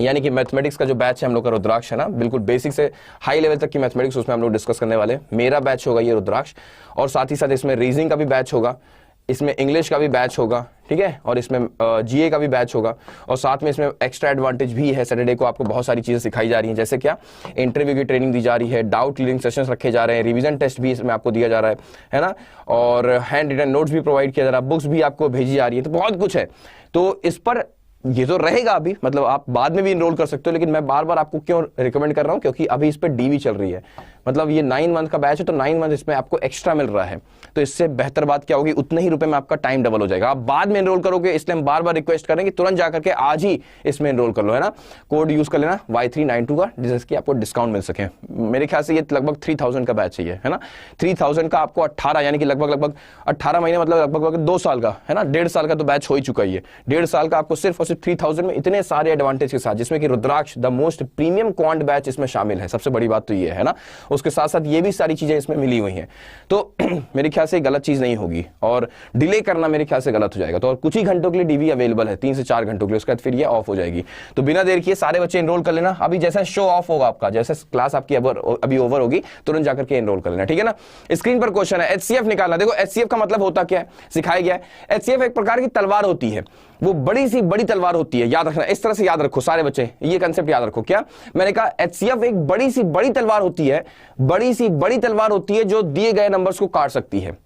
यानी कि मैथमेटिक्स का जो बैच है हम लोग का रुद्राक्ष है ना, बिल्कुल बेसिक से हाई लेवल तक की मैथमेटिक्स उसमें हम लोग डिस्कस करने वाले। मेरा बैच होगा ये रुद्राक्ष, और साथ ही साथ इसमें रीजनिंग का भी बैच होगा, इसमें इंग्लिश का भी बैच होगा, ठीक है, और इसमें जीए का भी बैच होगा, और साथ में इसमें एक्स्ट्रा एडवांटेज भी है। सैटरडे को आपको बहुत सारी चीजें सिखाई जा रही हैं, जैसे क्या इंटरव्यू की ट्रेनिंग दी जा रही है, डाउट क्लियरिंग सेशंस रखे जा रहे हैं, रिवीजन टेस्ट भी इसमें आपको दिया जा रहा है ना, और हैंड रिटन नोट्स भी प्रोवाइड किया जा रहा है, बुक्स भी आपको भेजी जा रही है, तो बहुत कुछ है। तो इस पर ये तो रहेगा अभी, मतलब आप बाद में भी इनरोल कर सकते हो, लेकिन मैं बार बार आपको क्यों रिकमेंड कर रहा हूं, क्योंकि अभी इस पे डीवी चल रही है, मतलब ये 9 मंथ का बैच है, तो 9 मंथ इसमें आपको एक्स्ट्रा मिल रहा है। तो इससे बेहतर बात क्या होगी, उतने ही रुपए में आपका टाइम डबल हो जाएगा, आप बाद में इनरोल करोगे, इसलिए हम बार बार रिक्वेस्ट करेंगे तुरंत जाकर के आज ही इसमें इनरोल कर लो, है ना। कोड यूज कर लेना Y392 का, जिससे आपको डिस्काउंट मिल सके। मेरे ख्याल से ये लगभग 3000 का बैच है ना, 3000 का आपको 18 यानी कि लगभग 18 महीने, मतलब लगभग 2 साल का, है ना, 1.5 साल का तो बैच हो ही चुका है। 1.5 साल का आपको सिर्फ और सिर्फ 3000 में इतने सारे एडवांटेज के साथ, जिसमें कि Rudraksh the most premium quant batch इसमें शामिल है, सबसे बड़ी बात तो ये है ना। उसके साथ साथ ये भी सारी चीजें इसमें मिली हुई हैं, तो मेरे ख्याल से गलत चीज नहीं होगी, और डिले करना मेरे ख्याल से गलत हो जाएगा। तो और कुछ ही घंटों के लिए डीवी अवेलेबल है, 3 से 4 घंटों के लिए, उसके बाद फिर ये ऑफ हो जाएगी। तो बिना देर किए सारे बच्चे एनरोल कर लेना। अभी जैसा शो ऑफ होगा आपका, जैसे क्लास आपकी अभी ओवर होगी, तुरंत जाकर के एनरोल कर लेना, ठीक है ना। स्क्रीन पर क्वेश्चन है, HCF निकालना। देखो HCF का मतलब होता क्या है, सिखाया गया है। HCF एक प्रकार की तलवार होती है, वो बड़ी सी बड़ी तलवार होती है, याद रखना, इस तरह से याद रखो सारे बच्चे, ये कंसेप्ट याद रखो। क्या मैंने कहा, HCF एक बड़ी सी बड़ी तलवार होती है, बड़ी सी बड़ी तलवार होती है जो दिए गए नंबर्स को काट सकती है,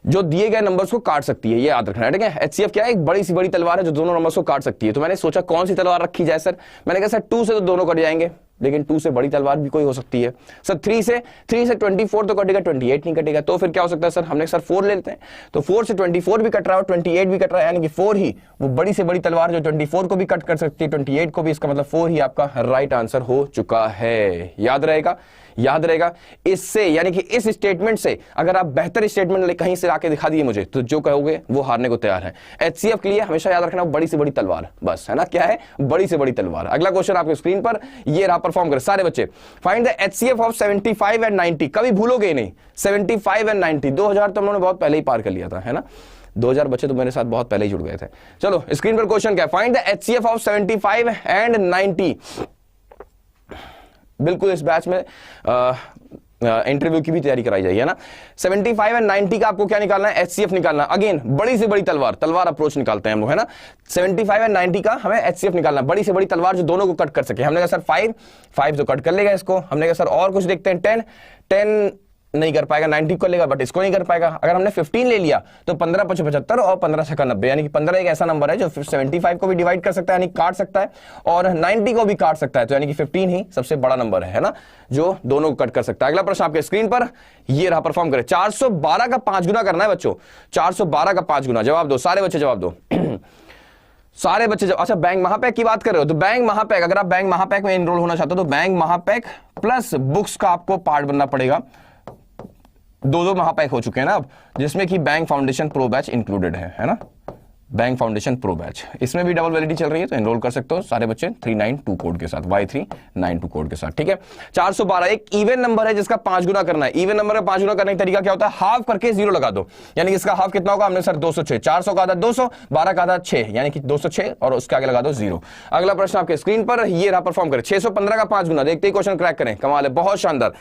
जो दिए गए नंबर्स को काट सकती है, ये याद रखना है, ठीक है। HCF क्या है, एक बड़ी सी बड़ी तलवार है जो दोनों नंबर्स को काट सकती है। तो मैंने सोचा कौन सी तलवार रखी जाए सर, मैंने कहा सर 2 से तो दोनों कट जाएंगे, लेकिन 2 से बड़ी तलवार भी कोई हो सकती है सर। 3 से 24 तो कटेगा, 28 नहीं कटेगा, तो फिर क्या हो सकता है सर, हमने सर 4 ले लेते हैं, तो 4 से 24 भी कट रहा है, 28 भी कट रहा है, यानी कि 4 ही वो बड़ी से बड़ी तलवार जो 24 को भी कट कर सकती है, 28 को भी, इसका मतलब 4 ही आपका राइट आंसर हो चुका है। याद रहेगा, याद रहेगा। इससे यानी कि इस स्टेटमेंट से अगर आप बेहतर स्टेटमेंट कहीं से आके दिखा दिए मुझे, तो जो कहोगे वो हारने को तैयार है। HCF के लिए हमेशा याद रखना बड़ी से बड़ी तलवार, बस, है ना, क्या है, बड़ी से बड़ी तलवार। अगला क्वेश्चन आपके स्क्रीन पर ये रहा, परफॉर्म कर सारे बच्चे। Find the HCF of 75 and 90, कभी भूलोगे नहीं, 75 एंड 90, 2000 तो हम लोगों ने बहुत पहले ही पार कर लिया था, है ना। 2000 बच्चे तो मेरे साथ बहुत पहले ही जुड़ गए थे। चलो स्क्रीन पर क्वेश्चन क्या है, find the HCF of 75 and 90। बिल्कुल इस बैच में इंटरव्यू की भी तैयारी कराई जाएगी, है ना। 75 एंड 90 का आपको क्या निकालना है, HCF निकालना है। अगेन बड़ी से बड़ी तलवार अप्रोच निकालते हैं हम लोग, है ना। 75 एंड 90 का हमें HCF निकालना है, बड़ी से बड़ी तलवार जो दोनों को कट कर सके। हमने कहा सर 5 तो कट कर लेगा इसको। हमने कहा सर और कुछ देखते हैं, 10 नहीं कर पाएगा, 90 कर लेगा बट इसको नहीं कर पाएगा। अगर हमने 15 ले लिया तो 15 5 75 और 15 6 90, यानी कि 15 एक ऐसा नंबर है जो 75 को भी डिवाइड कर सकता है, यानी काट सकता है, और 90 को भी काट सकता है, तो यानी कि 15 ही सबसे बड़ा नंबर है ना, जो दोनों को कट कर सकता है। अगला प्रश्न आपके स्क्रीन पर ये रहा, परफॉर्म करें। 412 का 5 गुना करना है बच्चों, 412 का 5 गुना। जवाब दो सारे बच्चे, जवाब दो सारे बच्चे। जब अच्छा बैंक महापैक की बात कर रहे हो तो बैंक महापैक, अगर आप बैंक महापैक में एनरोल होना चाहते हो तो बैंक महापैक प्लस बुक्स का आपको पार्ट बनना पड़ेगा। दो महापैक हो चुके हैं ना अब, जिसमें कि bank foundation pro batch included है ना, बैंक फाउंडेशन प्रो बैच। इसमें भी डबल वैलिडिटी चल रही है तो एनरोल कर सकते हो सारे बच्चे 392 कोड के साथ, Y392 कोड के साथ, ठीक है। 412 एक इवन नंबर है जिसका 5 गुना करना है। इवन नंबर का 5 गुना करने का तरीका क्या होता है, हाफ करके 0 लगा दो, यानी कि इसका हाफ कितना होगा, हमने सर 206, 400 का आधा 200, 12 का आधा 6, यानी कि 206 और उसके आगे लगा दो 0। अगला प्रश्न आपके स्क्रीन पर ये रहा, परफॉर्म करें। 615 का 5 गुना, देखते ही क्वेश्चन क्रैक करें, कमाल है, बहुत शानदार।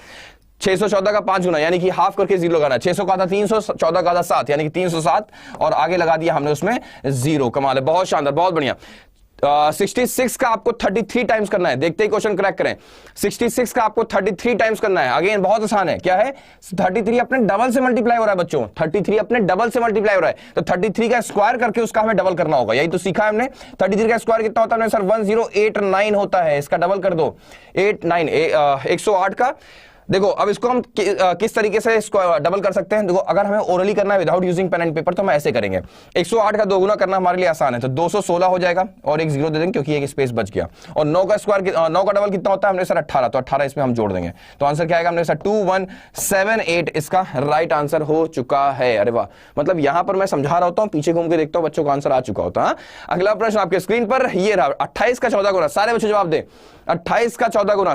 614 का 5 गुना, यानी कि हाफ करके 0 लगाना है। 600 का आधा 300, 14 का आधा 7, यानी कि 307 और आगे लगा दिया हमने उसमें 0। कमाल है, बहुत शानदार, बहुत बढ़िया। 66 का आपको 33 टाइम्स करना है, देखते ही क्वेश्चन क्रैक करें। 66 का आपको 33 टाइम्स करना है। अगेन बहुत आसान है, क्या है, 33 अपने डबल से मल्टीप्लाई हो रहा है बच्चों, 33 अपने डबल से मल्टीप्लाई हो रहा है, तो 33 का स्क्वायर करके उसका हमें डबल करना होगा, यही तो सीखा है हमने। 33 का स्क्वायर कितना होता है सर, 1089 होता है, इसका डबल कर दो 89, 108 का। देखो अब इसको हम किस तरीके से इसको डबल कर सकते हैं। देखो अगर हमें ओरली करना है without using pen and paper तो हम ऐसे करेंगे, 108 का 2 गुना करना हमारे लिए आसान है, तो 216 हो जाएगा और एक 0 दे देंगे क्योंकि एक स्पेस बच गया। और 9 का स्क्वायर, 9 का डबल कितना होता है, हमने सर 18, तो 18 इसमें हम जोड़ देंगे, तो आंसर क्या आएगा, हमने सर 2178 इसका राइट आंसर हो चुका है। अरे वाह, मतलब यहां पर मैं समझा रहा होता हूं, पीछे घूम के देखता हूं, बच्चों का आंसर आ चुका होता है। अगला प्रश्न आपके स्क्रीन पर ये रहा, 28 का 14 गुना, सारे बच्चे जवाब दे। 28 का 14 गुना,